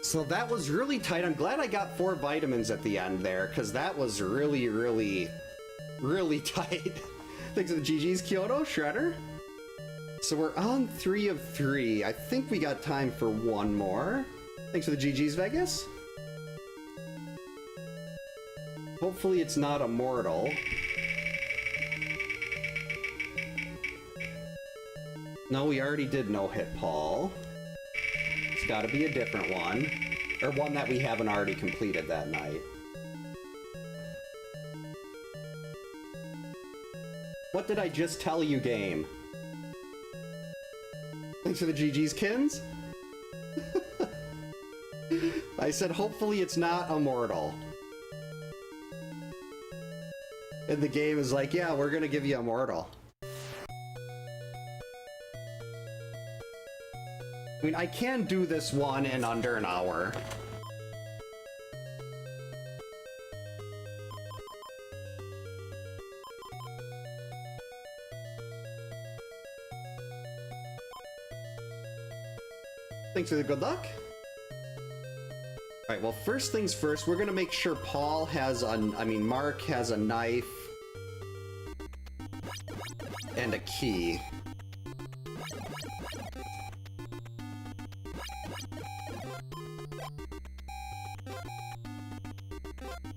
So that was really tight. I'm glad I got 4 vitamins at the end there, because that was really, really, really tight. Thanks for the GG's, Kyoto, Shredder. So we're on 3 of 3. I think we got time for one more. Thanks for the GG's, Vegas. Hopefully it's not immortal. No, we already did no-hit Paul. It's gotta be a different one. Or one that we haven't already completed that night. What did I just tell you, game? Thanks for the GG's, Kins. I said hopefully it's not immortal. And the game is like, yeah, we're gonna give you immortal. I mean, I can do this one in under an hour. Thanks for the good luck. Alright, well, first things first, we're gonna make sure Paul has Mark has a knife and a key.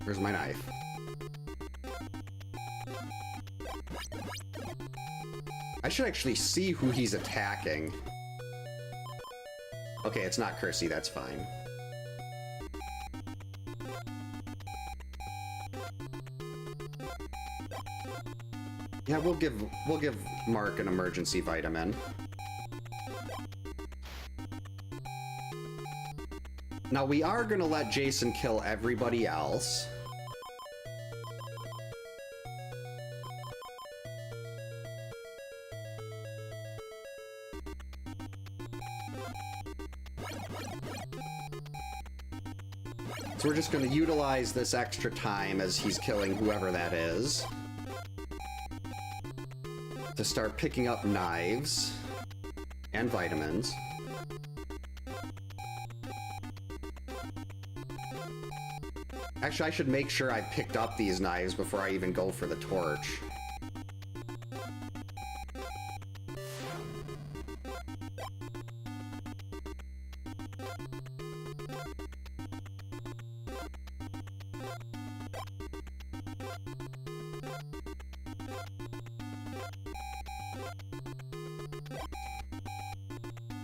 Where's my knife? I should actually see who he's attacking. Okay, it's not Kersey, that's fine. Yeah, we'll give Mark an emergency vitamin. Now we are gonna let Jason kill everybody else. So we're just gonna utilize this extra time as he's killing whoever that is to start picking up knives and vitamins. Actually, I should make sure I picked up these knives before I even go for the torch.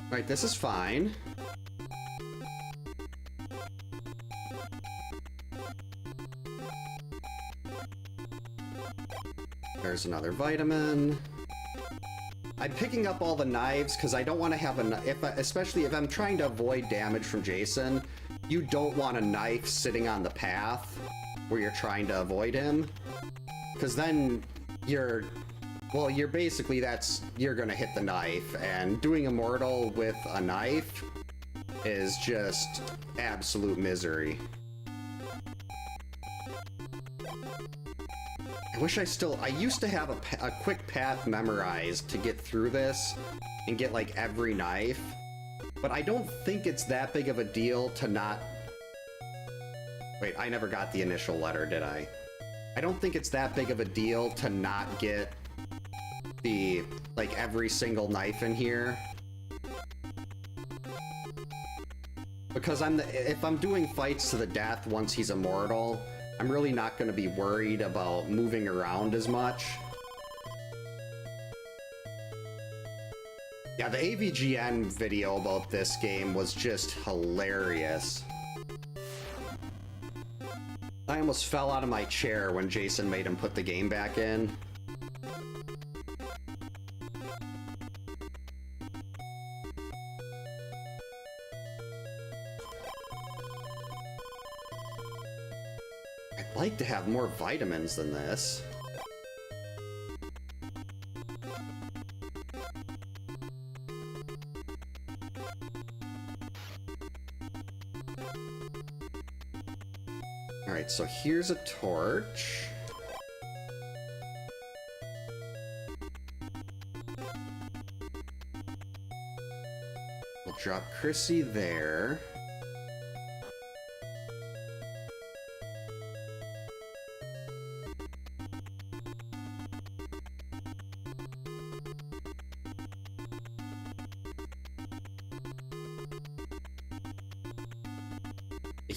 Alright, this is fine. There's another vitamin. I'm picking up all the knives because I don't want to have especially if I'm trying to avoid damage from Jason, you don't want a knife sitting on the path where you're trying to avoid him. Because then you're basically, you're gonna hit the knife, and doing Immortal with a knife is just absolute misery. I used to have a quick path memorized to get through this and get like every knife, but I don't think it's that big of a deal to not... Wait, I never got the initial letter, did I? I don't think it's that big of a deal to not get the, like, every single knife in here. Because if I'm doing fights to the death once he's immortal, I'm really not going to be worried about moving around as much. Yeah, the AVGN video about this game was just hilarious. I almost fell out of my chair when Jason made him put the game back in. I'd like to have more vitamins than this. Alright, so here's a torch. We'll drop Chrissy there.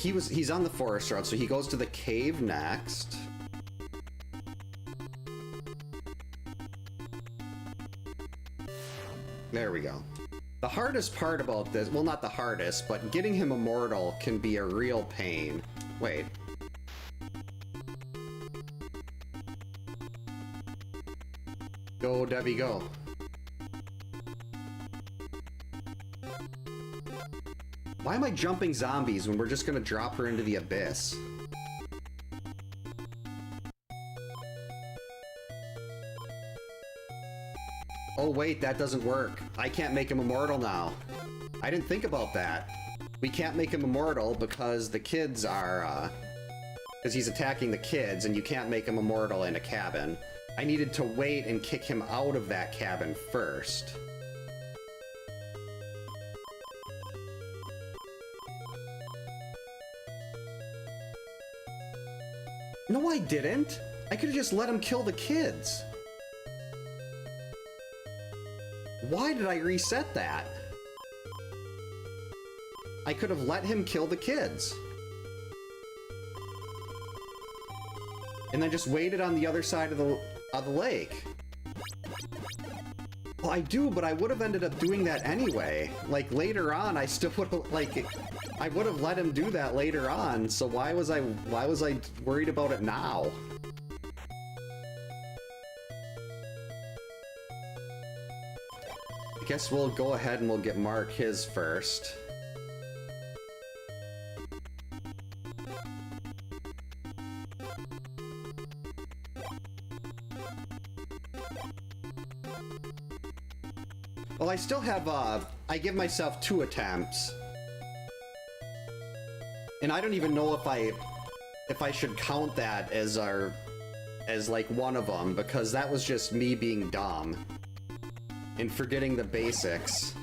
He's on the forest road, so he goes to the cave next. There we go. The hardest part about this, well, not the hardest, but getting him immortal can be a real pain. Wait. Go, Debbie, go. Why am I jumping zombies when we're just gonna drop her into the abyss? Oh wait, that doesn't work. I can't make him immortal now. I didn't think about that. We can't make him immortal because the kids are, because he's attacking the kids, and you can't make him immortal in a cabin. I needed to wait and kick him out of that cabin first. No, I didn't. I could have just let him kill the kids. Why did I reset that? I could have let him kill the kids. And then just waited on the other side of the lake. Well, I do, but I would have ended up doing that anyway. Like, later on, I still would have, like... I would have let him do that later on, so why was I worried about it now? I guess we'll go ahead and we'll get Mark his first. Well, I still have, I give myself 2 attempts. And I don't even know if I should count that as like one of them, because that was just me being dumb and forgetting the basics.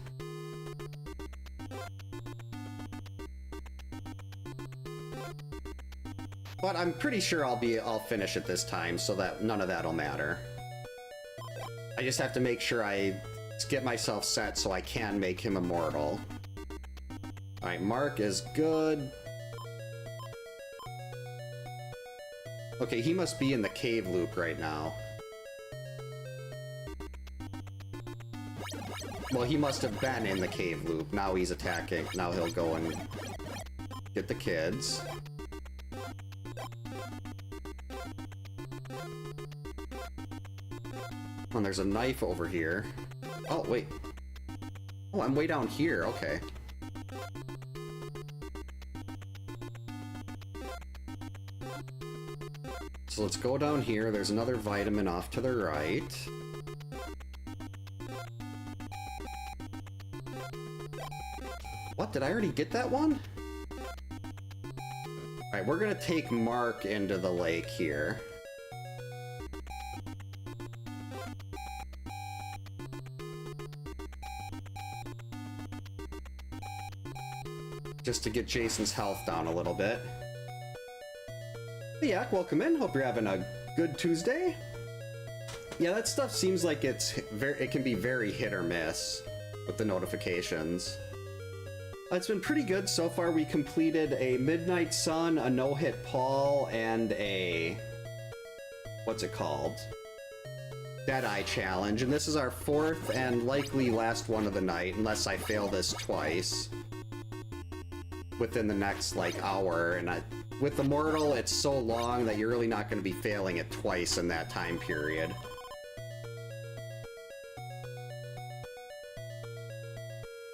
But I'm pretty sure I'll finish it this time, so that none of that'll matter. I just have to make sure I get myself set so I can make him immortal. Alright, Mark is good. Okay, he must be in the cave loop right now. Well, he must have been in the cave loop. Now he's attacking. Now he'll go and get the kids. Oh, and there's a knife over here. Oh, wait. Oh, I'm way down here. Okay. So let's go down here. There's another vitamin off to the right. What? Did I already get that one? Alright, we're gonna take Mark into the lake here. Just to get Jason's health down a little bit. Hey, Yak, welcome in. Hope you're having a good Tuesday. Yeah, that stuff seems like it can be very hit or miss with the notifications. It's been pretty good so far. We completed a Midnight Sun, a no-hit Paul, and a... what's it called? Deadeye challenge, and this is our fourth and likely last one of the night, unless I fail this twice within the next, like, hour. And with the Mortal, it's so long that you're really not going to be failing it twice in that time period.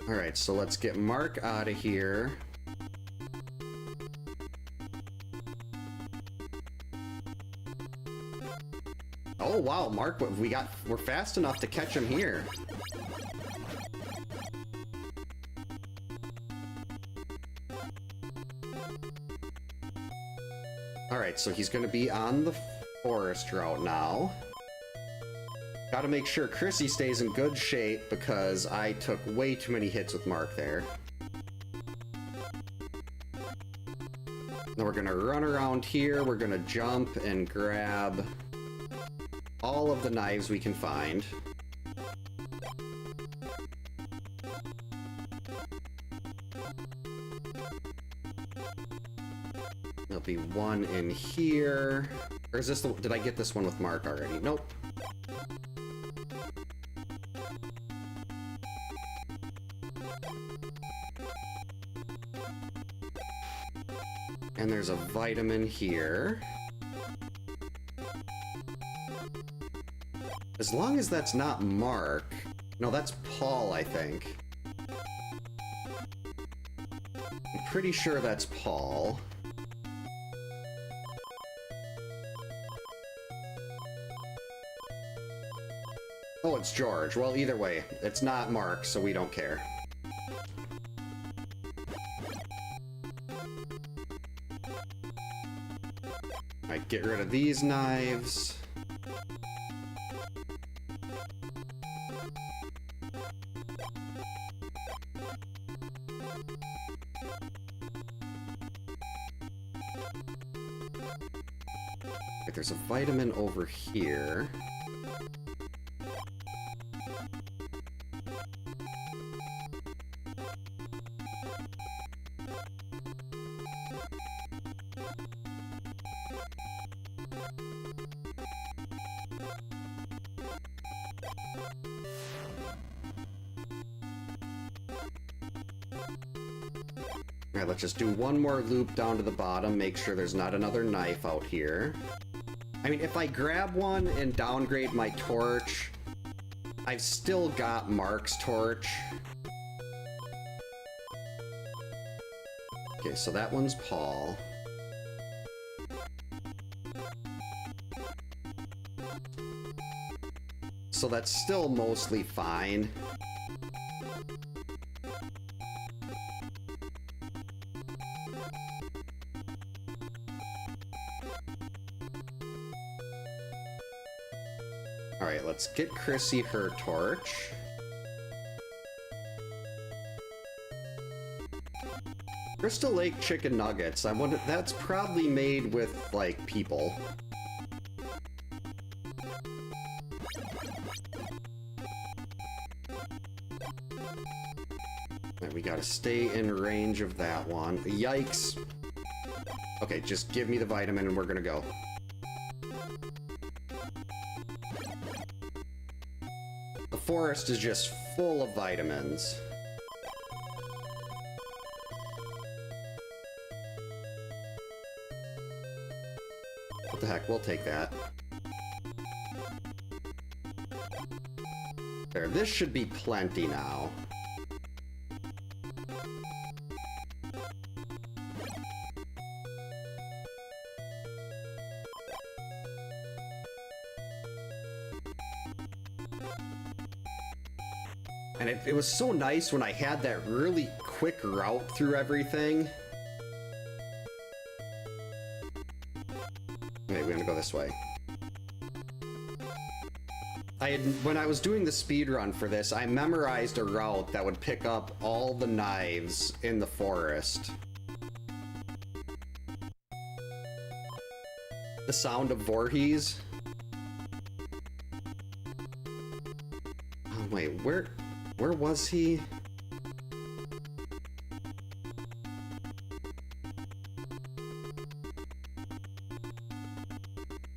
Alright, so let's get Mark out of here. Oh wow, Mark, we're fast enough to catch him here. Alright, so he's gonna be on the forest route now. Gotta make sure Chrissy stays in good shape because I took way too many hits with Mark there. Now we're gonna run around here, we're gonna jump and grab all of the knives we can find. There'll be one in here. Or is this did I get this one with Mark already? Nope. And there's a vitamin here. As long as that's not Mark. No, that's Paul, I think. I'm pretty sure that's Paul. Oh, it's George. Well, either way, it's not Mark, so we don't care. Alright, get rid of these knives. Right, there's a vitamin over here. Alright, let's just do one more loop down to the bottom, make sure there's not another knife out here. I mean, if I grab one and downgrade my torch, I've still got Mark's torch. Okay, so that one's Paul. So that's still mostly fine. Alright, let's get Chrissy her torch. Crystal Lake chicken nuggets. I wonder, that's probably made with, like, people. Right, we gotta stay in range of that one. Yikes. Okay, just give me the vitamin and we're gonna go. The forest is just full of vitamins. What the heck, we'll take that. There, this should be plenty now. And it was so nice when I had that really quick route through everything. Okay, we're gonna go this way. When I was doing the speedrun for this, I memorized a route that would pick up all the knives in the forest. The sound of Voorhees. Oh wait, where was he?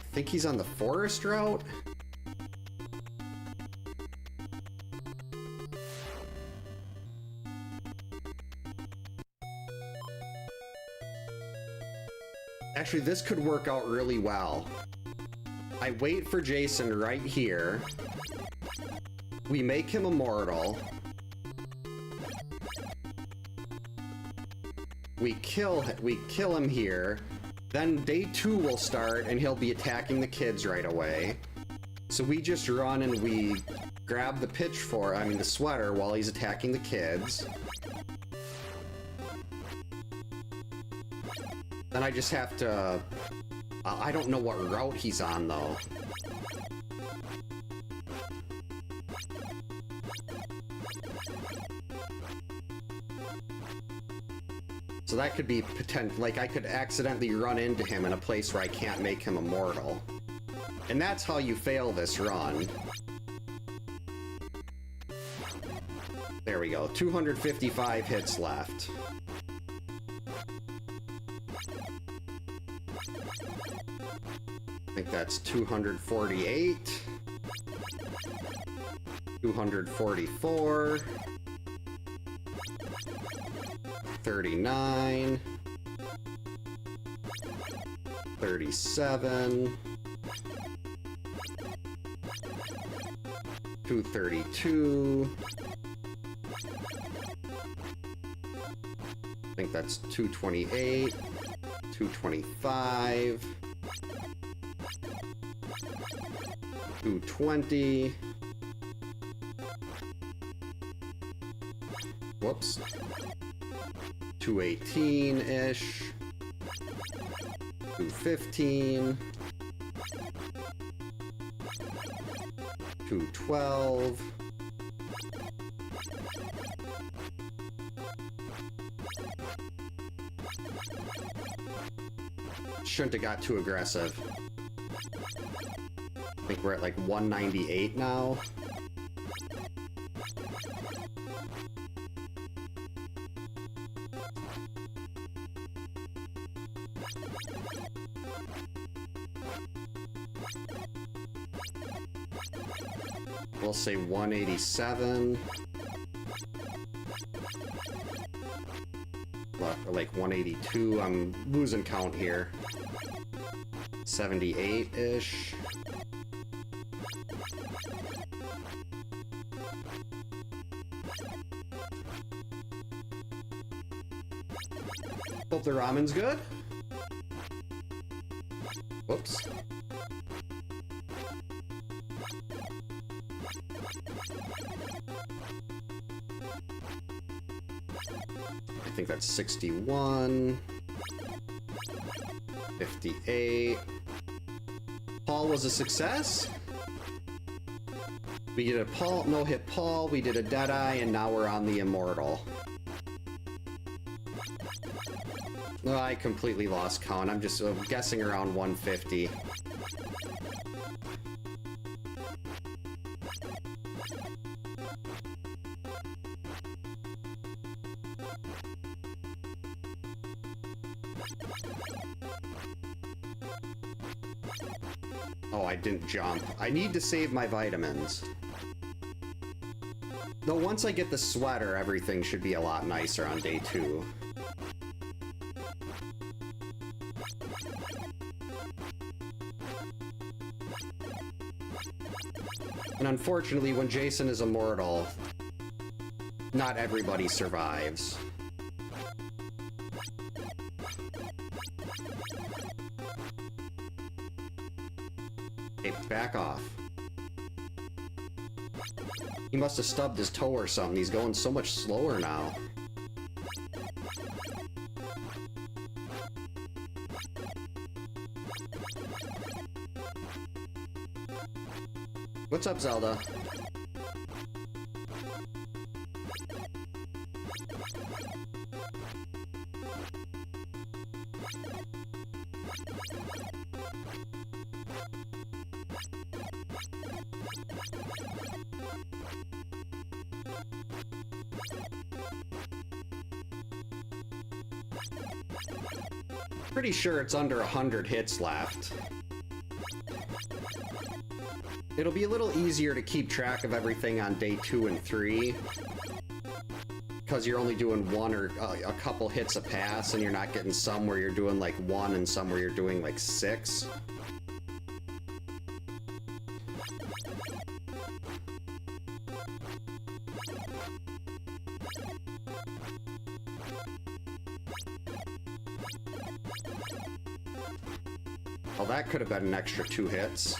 I think he's on the forest route. Actually, this could work out really well. I wait for Jason right here. We make him immortal. We kill him here. Then day 2 will start and he'll be attacking the kids right away. So we just run and we grab the the sweater while he's attacking the kids. Then I just have to... I don't know what route he's on, though. So that could be like I could accidentally run into him in a place where I can't make him immortal. And that's how you fail this run. There we go, 255 hits left. I think that's 248. 244. 39. 37. 232. I think that's 228. 225. 220. Whoops. 218-ish. 215. 212. Shouldn't have got too aggressive. I think we're at like 198 now. We'll say 187. Or like 182. I'm losing count here. 78-ish. Hope the ramen's good. Whoops. I think that's 61. 58. Paul was a success. We did a Paul, no-hit Paul, we did a Deadeye, and now we're on the Immortal. No, I completely lost count. I'm just guessing around 150. Oh, I didn't jump. I need to save my vitamins. Though once I get the sweater, everything should be a lot nicer on day 2. And unfortunately, when Jason is immortal, not everybody survives. Hey, back off. He must have stubbed his toe or something. He's going so much slower now. What's up, Zelda? Pretty sure it's under 100 hits left. It'll be a little easier to keep track of everything on day 2 and 3. Because you're only doing one or a couple hits a pass, and you're not getting some where you're doing like 1 and some where you're doing like 6. Well, that could have been an extra 2 hits.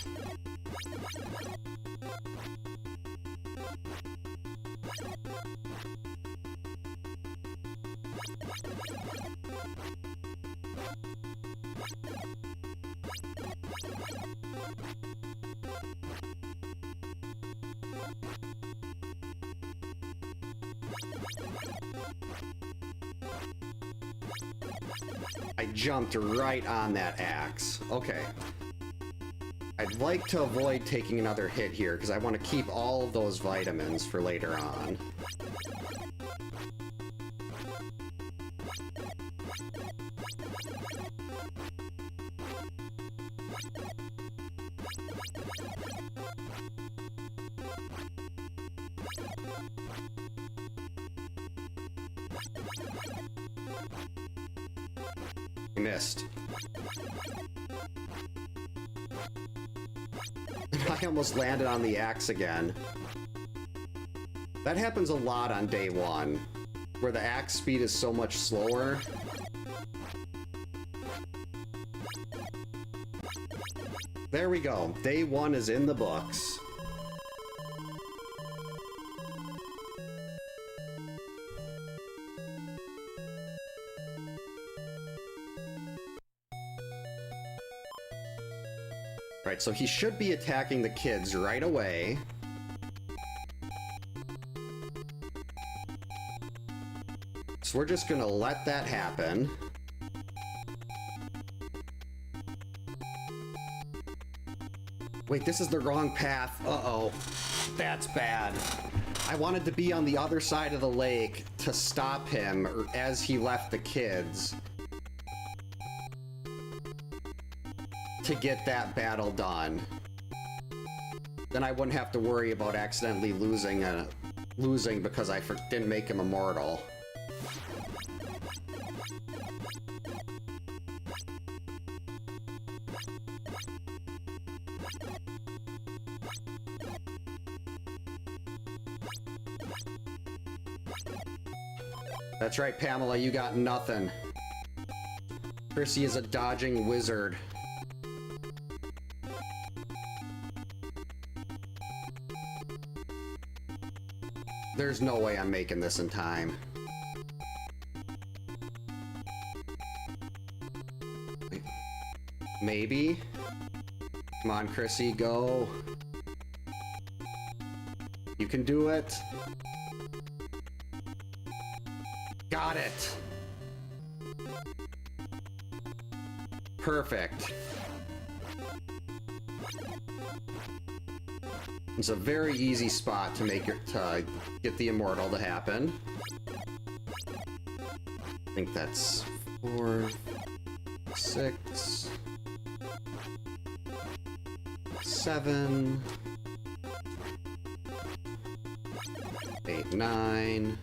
I jumped right on that axe. Okay. I'd like to avoid taking another hit here, because I want to keep all of those vitamins for later on. Missed. I almost landed on the axe again. That happens a lot on day 1, where the axe speed is so much slower. There we go. Day 1 is in the books. Right, so he should be attacking the kids right away. So we're just gonna let that happen. Wait, this is the wrong path. Uh-oh. That's bad. I wanted to be on the other side of the lake to stop him as he left the kids, to get that battle done. Then I wouldn't have to worry about accidentally losing because I didn't make him immortal. That's right, Pamela, you got nothing. Chrissy is a dodging wizard. There's no way I'm making this in time. Maybe? Come on, Chrissy, go. You can do it. Got it. Perfect. It's a very easy spot to get the immortal to happen. I think that's 4, 6, 7. 8, 9,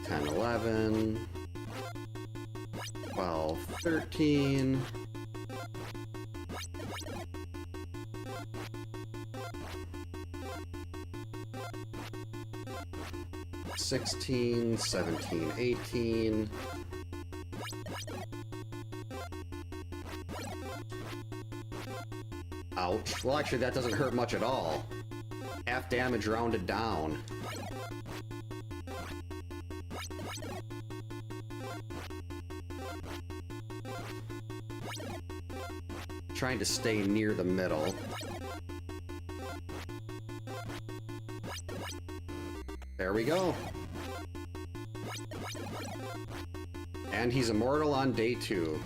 10, 11, 12, 13, 16, 17, 18. Ouch. Well, actually, that doesn't hurt much at all. Half damage rounded down. Trying to stay near the middle. There we go. And he's immortal on day 2.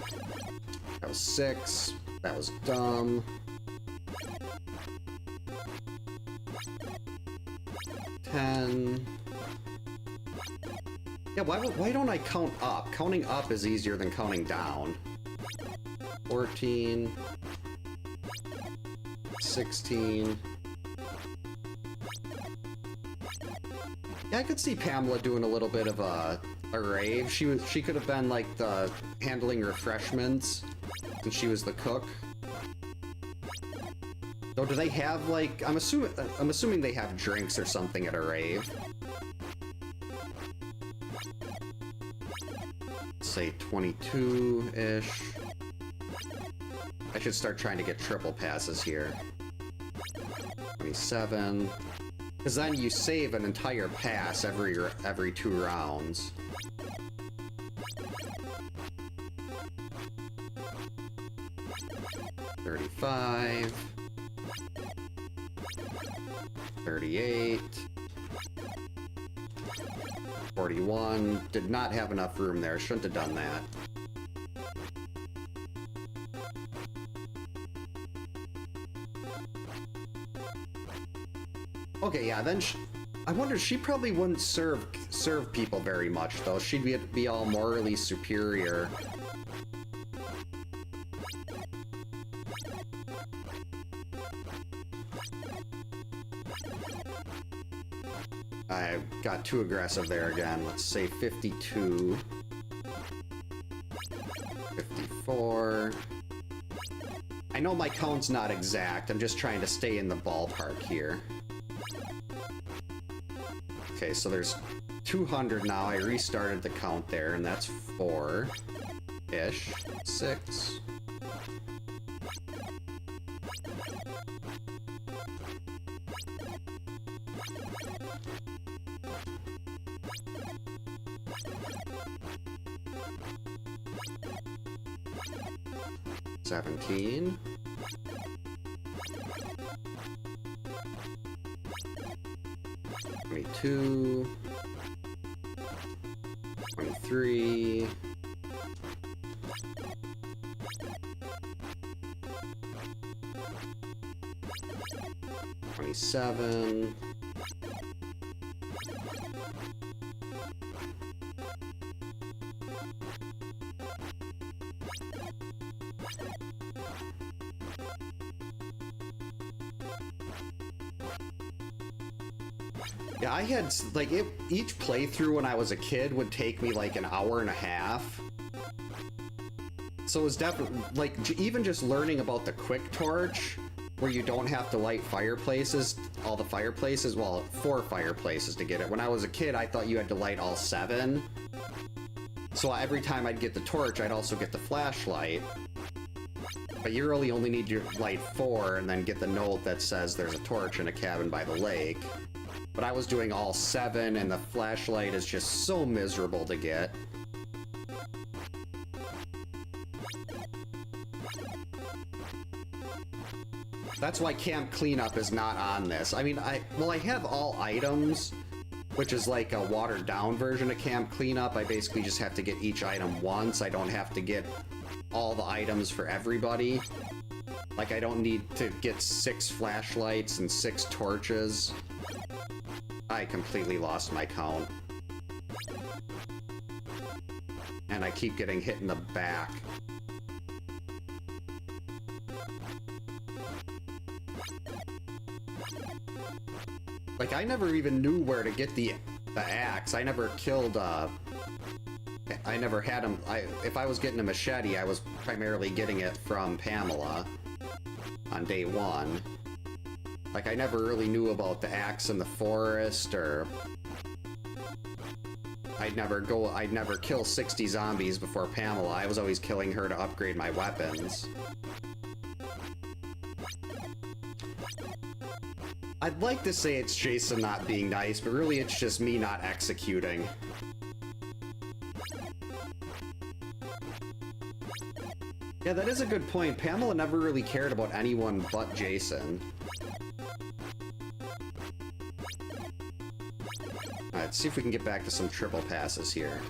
That was 6. That was dumb. 10. Yeah, why don't I count up? Counting up is easier than counting down. 14. 16. Yeah, I could see Pamela doing a little bit of a rave. She could have been like the handling refreshments, and she was the cook. Though, do they have like I'm assuming they have drinks or something at a rave. Say 22-ish. I should start trying to get triple passes here. 27. Because then you save an entire pass every 2 rounds. $35. 38. 41. Did not have enough room there. Shouldn't have done that. Okay, yeah, then I wonder, she probably wouldn't serve people very much, though. She'd be all morally superior. I got too aggressive there again. Let's say 52. 54. I know my count's not exact. I'm just trying to stay in the ballpark here. Okay, so there's 200 now. I restarted the count there, and that's 4-ish. 6. $17. 22, 23, 27, 'Yeah, I had, like, each playthrough when I was a kid would take me, like, an hour and a half. So it was definitely, like, even just learning about the quick torch, where you don't have to light fireplaces, all the fireplaces, well, 4 fireplaces to get it. When I was a kid, I thought you had to light all 7. So every time I'd get the torch, I'd also get the flashlight. But you really only need to light 4 and then get the note that says there's a torch in a cabin by the lake. But I was doing all 7, and the flashlight is just so miserable to get. That's why camp cleanup is not on this. I mean, I have all items, which is like a watered down version of camp cleanup. I basically just have to get each item once. I don't have to get all the items for everybody. Like, I don't need to get 6 flashlights and 6 torches. I completely lost my count. And I keep getting hit in the back. Like, I never even knew where to get the axe. I never killed, I never had him. If I was getting a machete, I was primarily getting it from Pamela on day one. Like, I never really knew about the axe in the forest, or I'd never kill 60 zombies before Pamela. I was always killing her to upgrade my weapons. I'd like to say it's Jason not being nice, but really it's just me not executing. Yeah, that is a good point. Pamela never really cared about anyone but Jason. Alright, let's see if we can get back to some triple passes here.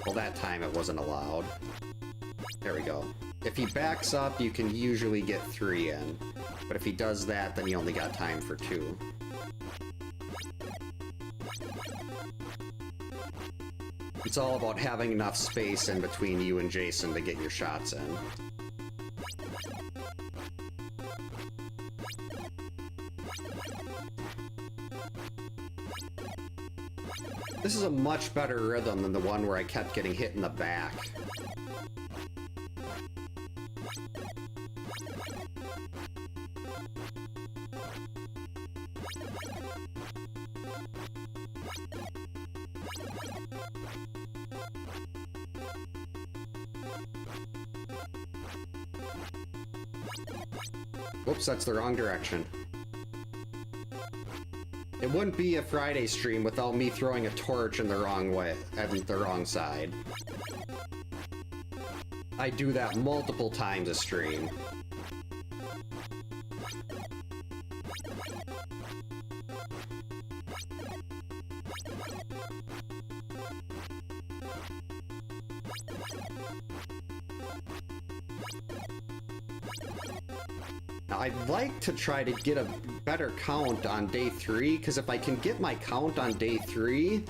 Well, that time it wasn't allowed. There we go. If he backs up, you can usually get 3 in. But if he does that, then you only got time for 2. It's all about having enough space in between you and Jason to get your shots in. This is a much better rhythm than the one where I kept getting hit in the back. Whoops, that's the wrong direction. It wouldn't be a Friday stream without me throwing a torch in the wrong way, at the wrong side. I do that multiple times a stream. I'd like to try to get a better count on day 3, because if I can get my count on day 3,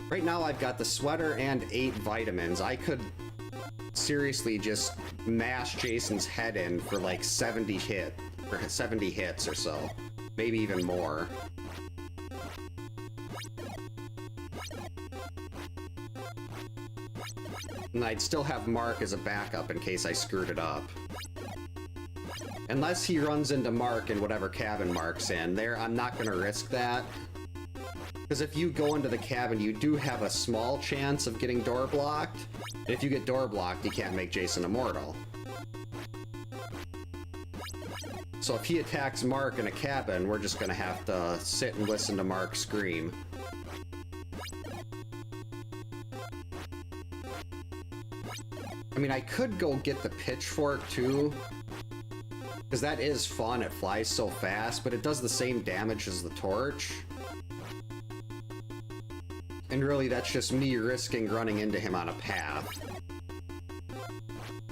right now I've got the sweater and 8 vitamins. I could seriously just mash Jason's head in for like 70 hits or so, maybe even more. And I'd still have Mark as a backup in case I screwed it up. Unless he runs into Mark in whatever cabin Mark's in. There, I'm not gonna risk that. Because if you go into the cabin, you do have a small chance of getting door blocked. And if you get door blocked, you can't make Jason immortal. So if he attacks Mark in a cabin, we're just gonna have to sit and listen to Mark scream. I mean, I could go get the pitchfork too, because that is fun, it flies so fast, but it does the same damage as the torch. And really, that's just me risking running into him on a path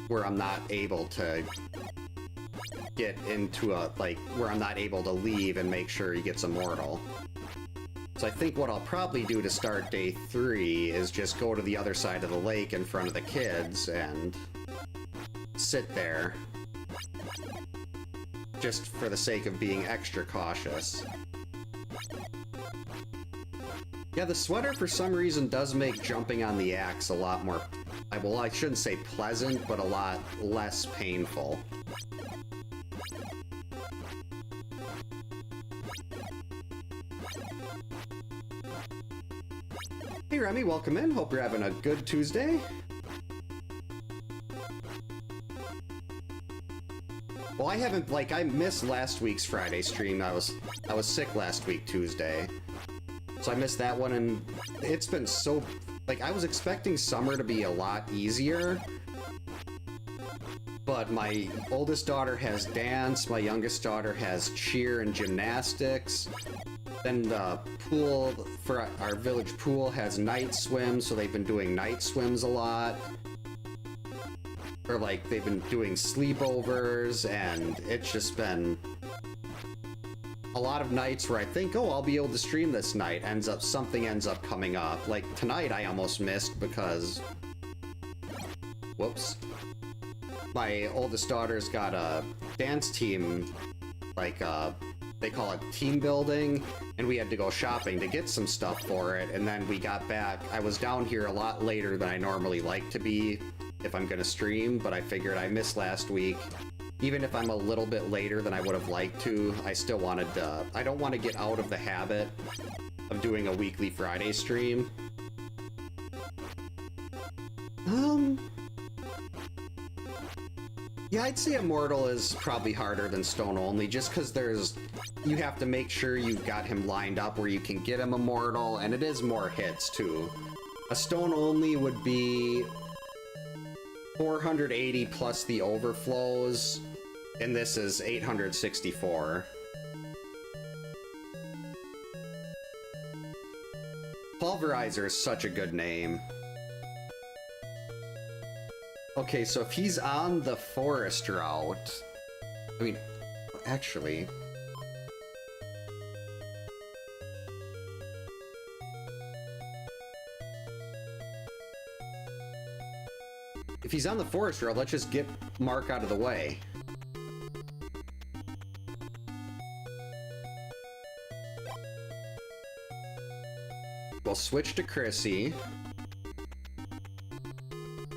where I'm not able to get into a, like, where I'm not able to leave and make sure he gets immortal. So I think what I'll probably do to start day 3 is just go to the other side of the lake in front of the kids and sit there. Just for the sake of being extra cautious. Yeah, the sweater for some reason does make jumping on the axe a lot more, well, I shouldn't say pleasant, but a lot less painful. Hey Remy, welcome in. Hope you're having a good Tuesday. Well, I haven't, like, I missed last week's Friday stream. I was sick last week, Tuesday. So I missed that one, and it's been so, like, I was expecting summer to be a lot easier. But my oldest daughter has dance, my youngest daughter has cheer and gymnastics. Then the pool, for our village pool, has night swims, so they've been doing night swims a lot. Or, like, they've been doing sleepovers, and it's just been a lot of nights where I think, oh, I'll be able to stream this night. Something ends up coming up. Like, tonight I almost missed because, whoops. My oldest daughter's got a dance team, like, they call it team building, and we had to go shopping to get some stuff for it, and then we got back. I was down here a lot later than I normally like to be if I'm gonna stream, but I figured I missed last week. Even if I'm a little bit later than I would have liked to, I still wanted to, I don't want to get out of the habit of doing a weekly Friday stream. Yeah, I'd say Immortal is probably harder than Stone Only, just because you have to make sure you've got him lined up where you can get him Immortal, and it is more hits, too. A Stone Only would be 480 plus the overflows, and this is 864. Pulverizer is such a good name. Okay, so if he's on the forest route... I mean, actually... If he's on the forest route, let's just get Mark out of the way. We'll switch to Chrissy.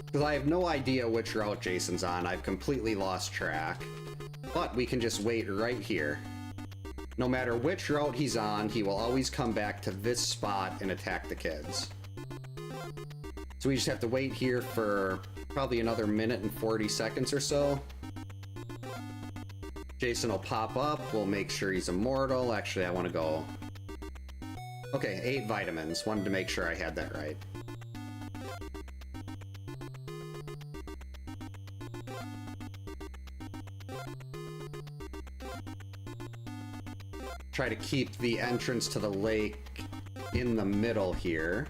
Because I have no idea which route Jason's on. I've completely lost track. But we can just wait right here. No matter which route he's on, he will always come back to this spot and attack the kids. So we just have to wait here for probably another minute and 40 seconds or so. Jason will pop up. We'll make sure he's immortal. Actually, I want to go... Okay, 8 vitamins. Wanted to make sure I had that right. Try to keep the entrance to the lake in the middle here.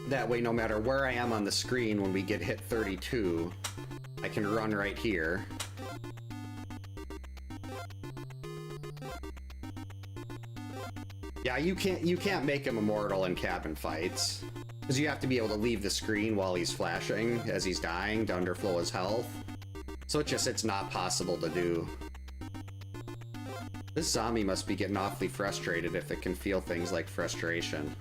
That way, no matter where I am on the screen when we get hit 32, I can run right here. Yeah, you can't make him immortal in cabin fights, because you have to be able to leave the screen while he's flashing as he's dying to underflow his health. So it's not possible to do. This zombie must be getting awfully frustrated if it can feel things like frustration.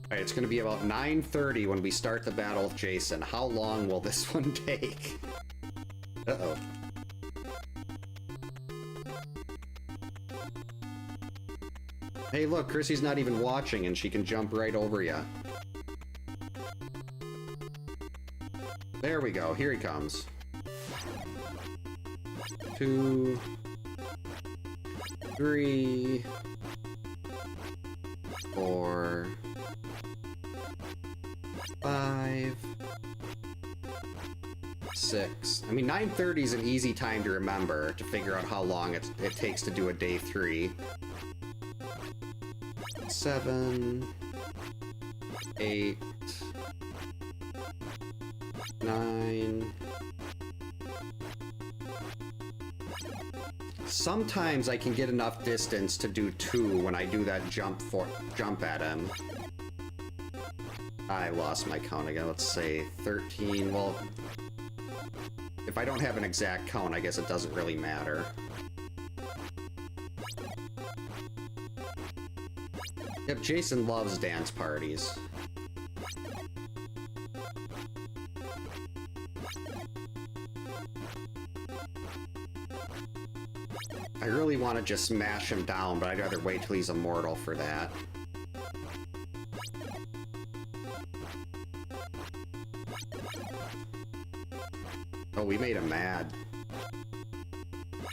Alright, it's gonna be about 9:30 when we start the battle with Jason. How long will this one take? Uh-oh. Hey look, Chrissy's not even watching and she can jump right over ya. There we go, here he comes. 2, 3, 4, 5, 6. I mean, 9:30 is an easy time to remember to figure out how long it takes to do a day 3. 7, 8, 9. Sometimes I can get enough distance to do 2 when I do that jump at him. I lost my count again. Let's say 13. Well, if I don't have an exact count, I guess it doesn't really matter. Yep, Jason loves dance parties. I really want to just smash him down, but I'd rather wait till he's immortal for that. Oh, we made him mad.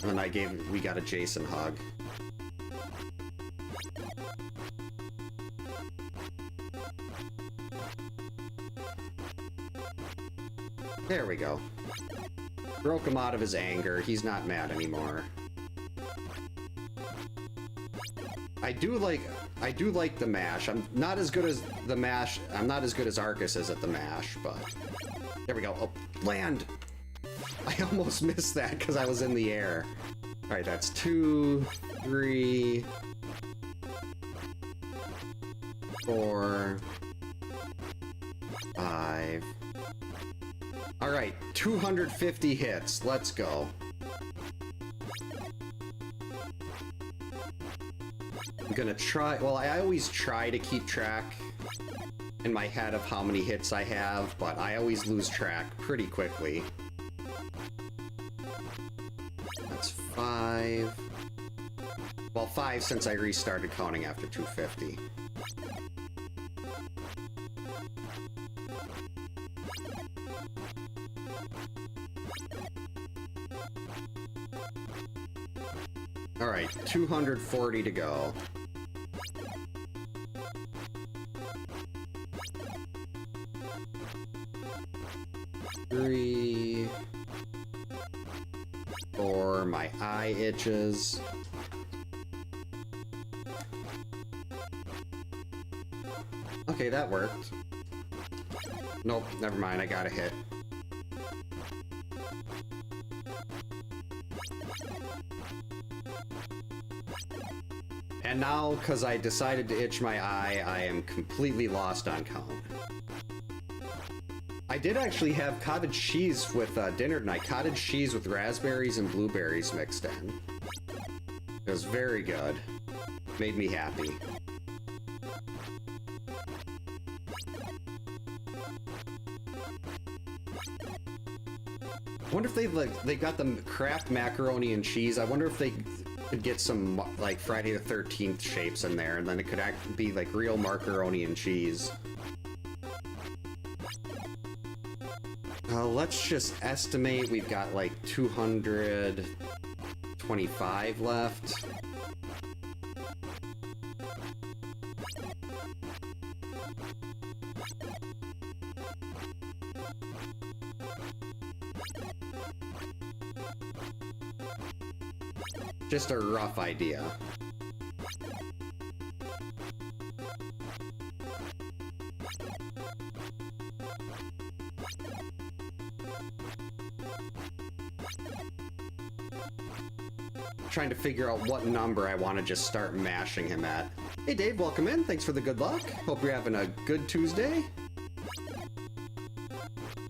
And then we got a Jason hug. There we go. Broke him out of his anger. He's not mad anymore. I do like the mash. I'm not as good as the mash. I'm not as good as Arcus is at the mash, but there we go. Oh, land! I almost missed that because I was in the air. All right, that's 2, 3, 4, 5. Alright, 250 hits. Let's go. I'm gonna try... Well, I always try to keep track in my head of how many hits I have, but I always lose track pretty quickly. That's 5. Well, 5 since I restarted counting after 250. Alright, 240 to go. Three, 4, my eye itches. Okay, that worked. Nope, never mind, I got a hit. And now, because I decided to itch my eye, I am completely lost on count. I did actually have cottage cheese with dinner tonight. Cottage cheese with raspberries and blueberries mixed in. It was very good. Made me happy. I wonder if they got the Kraft macaroni and cheese. I wonder if they could get some like Friday the 13th shapes in there, and then it could be like real macaroni and cheese. Let's just estimate we've got like 225 left. Just a rough idea. Trying to figure out what number I want to just start mashing him at. Hey Dave, welcome in. Thanks for the good luck. Hope you're having a good Tuesday.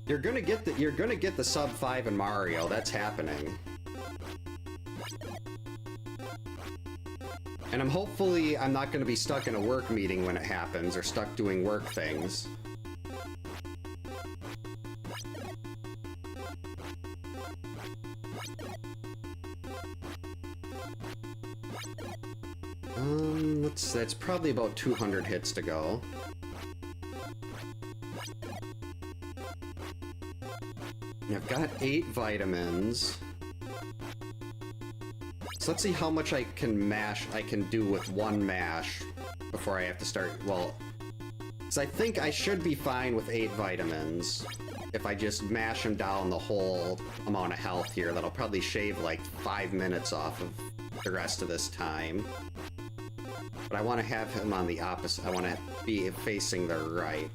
You're gonna get the sub 5 in Mario. That's happening. And hopefully I'm not gonna be stuck in a work meeting when it happens, or stuck doing work things. That's probably about 200 hits to go. And I've got 8 vitamins. So let's see how much I can do with one mash before I have to start, well, so I think I should be fine with 8 vitamins. If I just mash him down the whole amount of health here, that'll probably shave like 5 minutes off of the rest of this time. But I want to have him on the opposite. I want to be facing the right.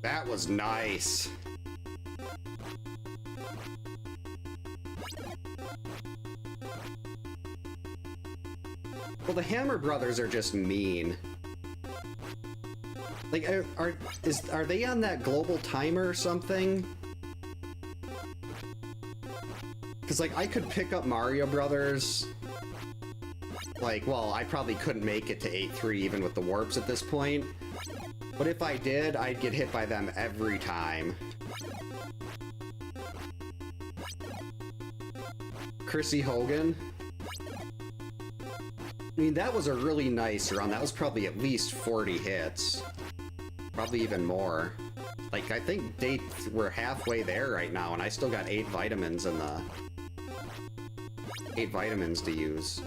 That was nice. Well, the Hammer Brothers are just mean. Like, are they on that global timer or something? Because, like, I could pick up Mario Brothers. Like, well, I probably couldn't make it to 8-3 even with the warps at this point. But if I did, I'd get hit by them every time. Chrissy Hogan. I mean, that was a really nice run. That was probably at least 40 hits. Probably even more. Like, I think we're halfway there right now, and I still got 8 vitamins in the... 8 vitamins to use.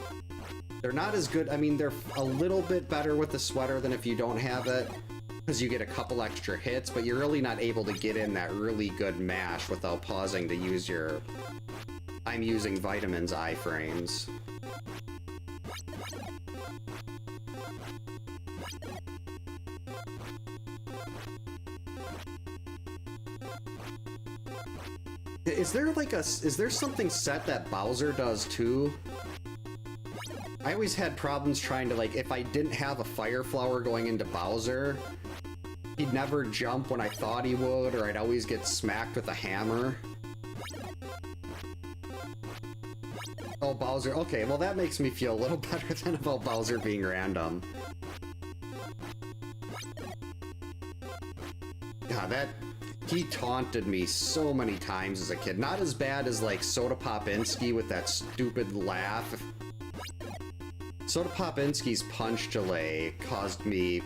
They're not as good. I mean, they're a little bit better with the sweater than if you don't have it, because you get a couple extra hits, but you're really not able to get in that really good mash without pausing to use your... I'm using vitamins iframes. Is there like is there something set that Bowser does too? I always had problems trying to, like, if I didn't have a fire flower going into Bowser, he'd never jump when I thought he would, or I'd always get smacked with a hammer. Oh, Bowser. Okay, well that makes me feel a little better than about Bowser being random. God, he taunted me so many times as a kid. Not as bad as, like, Soda Popinski with that stupid laugh. Soda Popinski's punch delay caused me...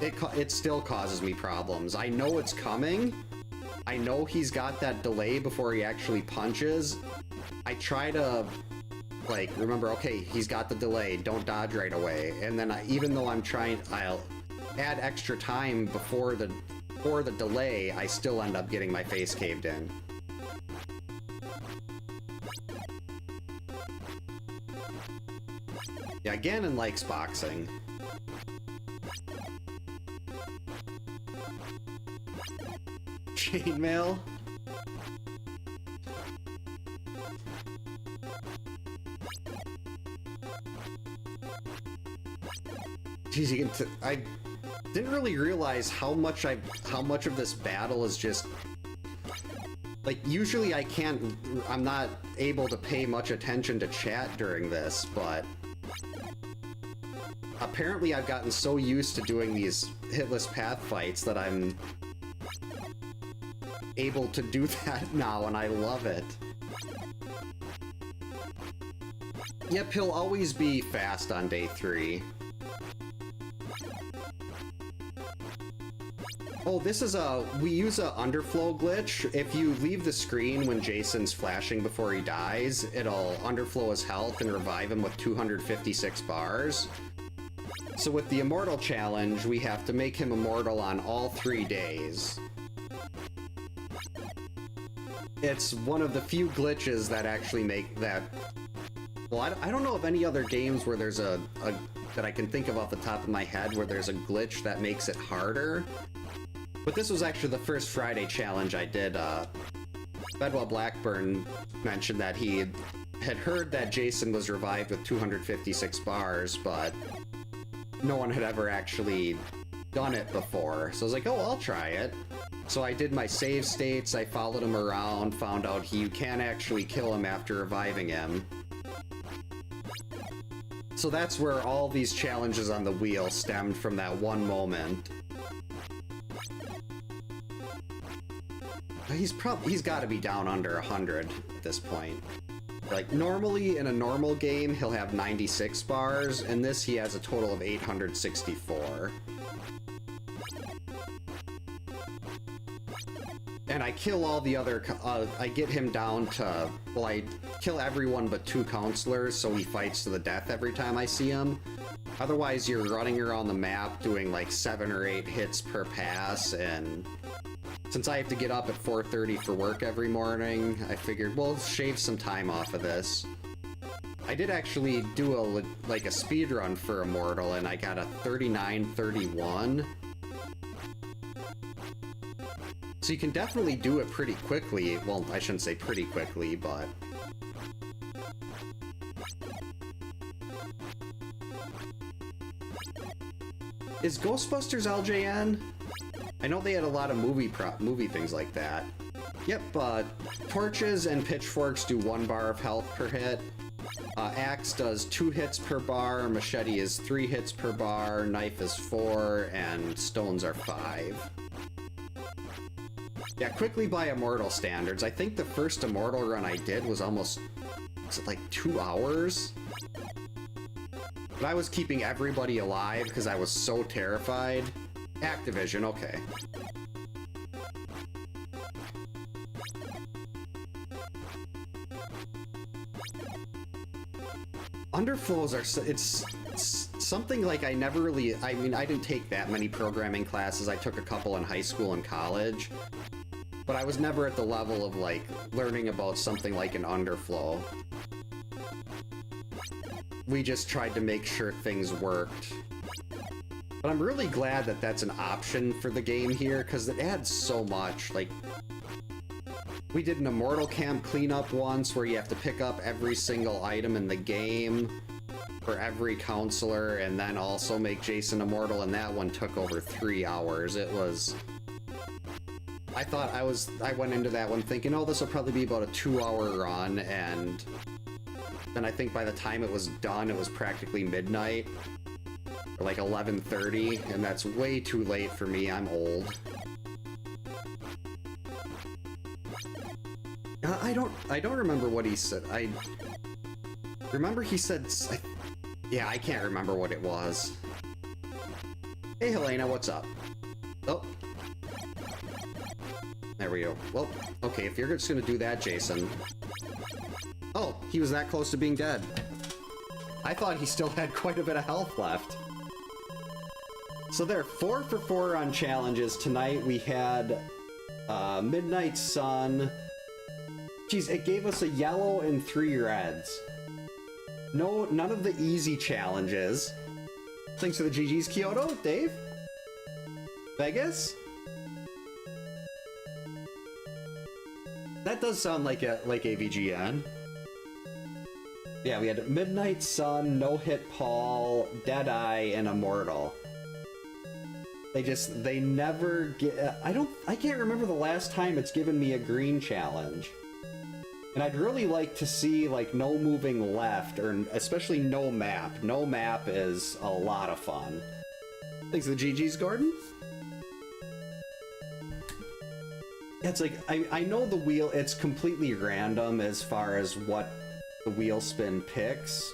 it still causes me problems. I know it's coming. I know he's got that delay before he actually punches. I try to, like, remember, okay, he's got the delay, don't dodge right away. And then even though I'm trying, I'll add extra time before the delay, I still end up getting my face caved in. Yeah, Ganon likes boxing. Chainmail? Jeez, I didn't really realize how much of this battle is just... Like, usually I'm not able to pay much attention to chat during this, but... Apparently I've gotten so used to doing these hitless path fights that I'm able to do that now, and I love it. Yep, he'll always be fast on day 3. Oh, we use a underflow glitch. If you leave the screen when Jason's flashing before he dies, it'll underflow his health and revive him with 256 bars. So with the Immortal Challenge, we have to make him immortal on all 3 days. It's one of the few glitches that actually make that... Well, I don't know of any other games where there's that I can think of off the top of my head where there's a glitch that makes it harder. But this was actually the first Friday challenge I did. Bedwell Blackburn mentioned that he had heard that Jason was revived with 256 bars, but no one had ever actually done it before. So I was like, oh, I'll try it. So I did my save states, I followed him around, found out you can actually kill him after reviving him. So that's where all these challenges on the wheel stemmed from that one moment. He's got to be down under 100 at this point. Like, normally in a normal game, he'll have 96 bars, and this he has a total of 864. And I kill all the other, I get him down to, well, I kill everyone but 2 counselors, so he fights to the death every time I see him. Otherwise, you're running around the map doing like 7 or 8 hits per pass, and since I have to get up at 4:30 for work every morning, I figured, well, shave some time off of this. I did actually do a speedrun for Immortal, and I got a 39:31. So you can definitely do it pretty quickly. Well, I shouldn't say pretty quickly, but... Is Ghostbusters LJN? I know they had a lot of movie things like that. Yep, torches and pitchforks do 1 bar of health per hit. Axe does 2 hits per bar, machete is 3 hits per bar, knife is 4, and stones are 5. Yeah, quickly by Immortal standards. I think the first Immortal run I did was like 2 hours? But I was keeping everybody alive because I was so terrified. Activision, okay. Underflows are... It's something like I never really... I mean, I didn't take that many programming classes. I took a couple in high school and college. But I was never at the level of, like, learning about something like an underflow. We just tried to make sure things worked. But I'm really glad that that's an option for the game here, because it adds so much. Like, We did an Immortal Camp cleanup once where you have to pick up every single item in the game for every counselor and then also make Jason immortal, and that one took over 3 hours. It was... I went into that one thinking, oh, this will probably be about a 2-hour run, and then I think by the time it was done, it was practically midnight, or like 11:30, and that's way too late for me. I'm old. I don't remember what he said. I remember he said... yeah, I can't remember what it was. Hey, Helena, what's up? Oh. There we go. Well, okay, if you're just gonna do that, Jason... Oh, he was that close to being dead. I thought he still had quite a bit of health left. So there, 4 for 4 on challenges. Tonight we had Midnight Sun. Geez, it gave us a yellow and 3 reds. No, none of the easy challenges. Thanks for the GG's, Kyoto. Dave? Vegas? That does sound like AVGN. Yeah, we had Midnight Sun, No Hit Paul, Deadeye, and Immortal. They never get... I can't remember the last time it's given me a green challenge. And I'd really like to see, like, no moving left, or especially no map. No map is a lot of fun. Thanks for the GG's, Gordon. Yeah, it's like, I know the wheel, it's completely random as far as what the wheel spin picks.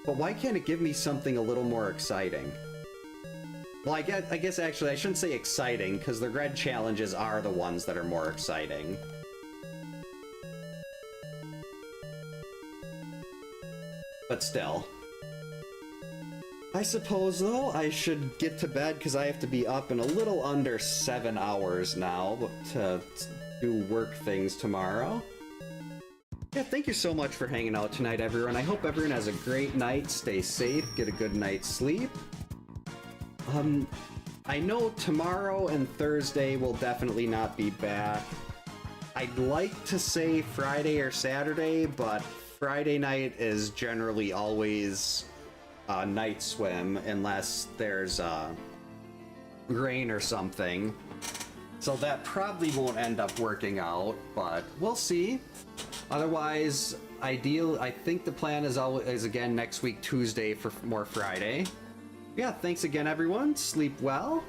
But why can't it give me something a little more exciting? Well, I guess actually I shouldn't say exciting, because the red challenges are the ones that are more exciting. But still. I suppose, though, I should get to bed, because I have to be up in a little under 7 hours now to do work things tomorrow. Yeah, thank you so much for hanging out tonight, everyone. I hope everyone has a great night, stay safe, get a good night's sleep. I know tomorrow and Thursday will definitely not be back. I'd like to say Friday or Saturday, but Friday night is generally always a night swim unless there's rain or something. So that probably won't end up working out, but we'll see. Otherwise, I think the plan is again next week Tuesday for more Friday. Yeah, thanks again, everyone. Sleep well,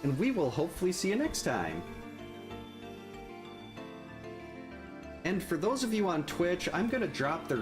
and we will hopefully see you next time. And for those of you on Twitch, I'm going to drop the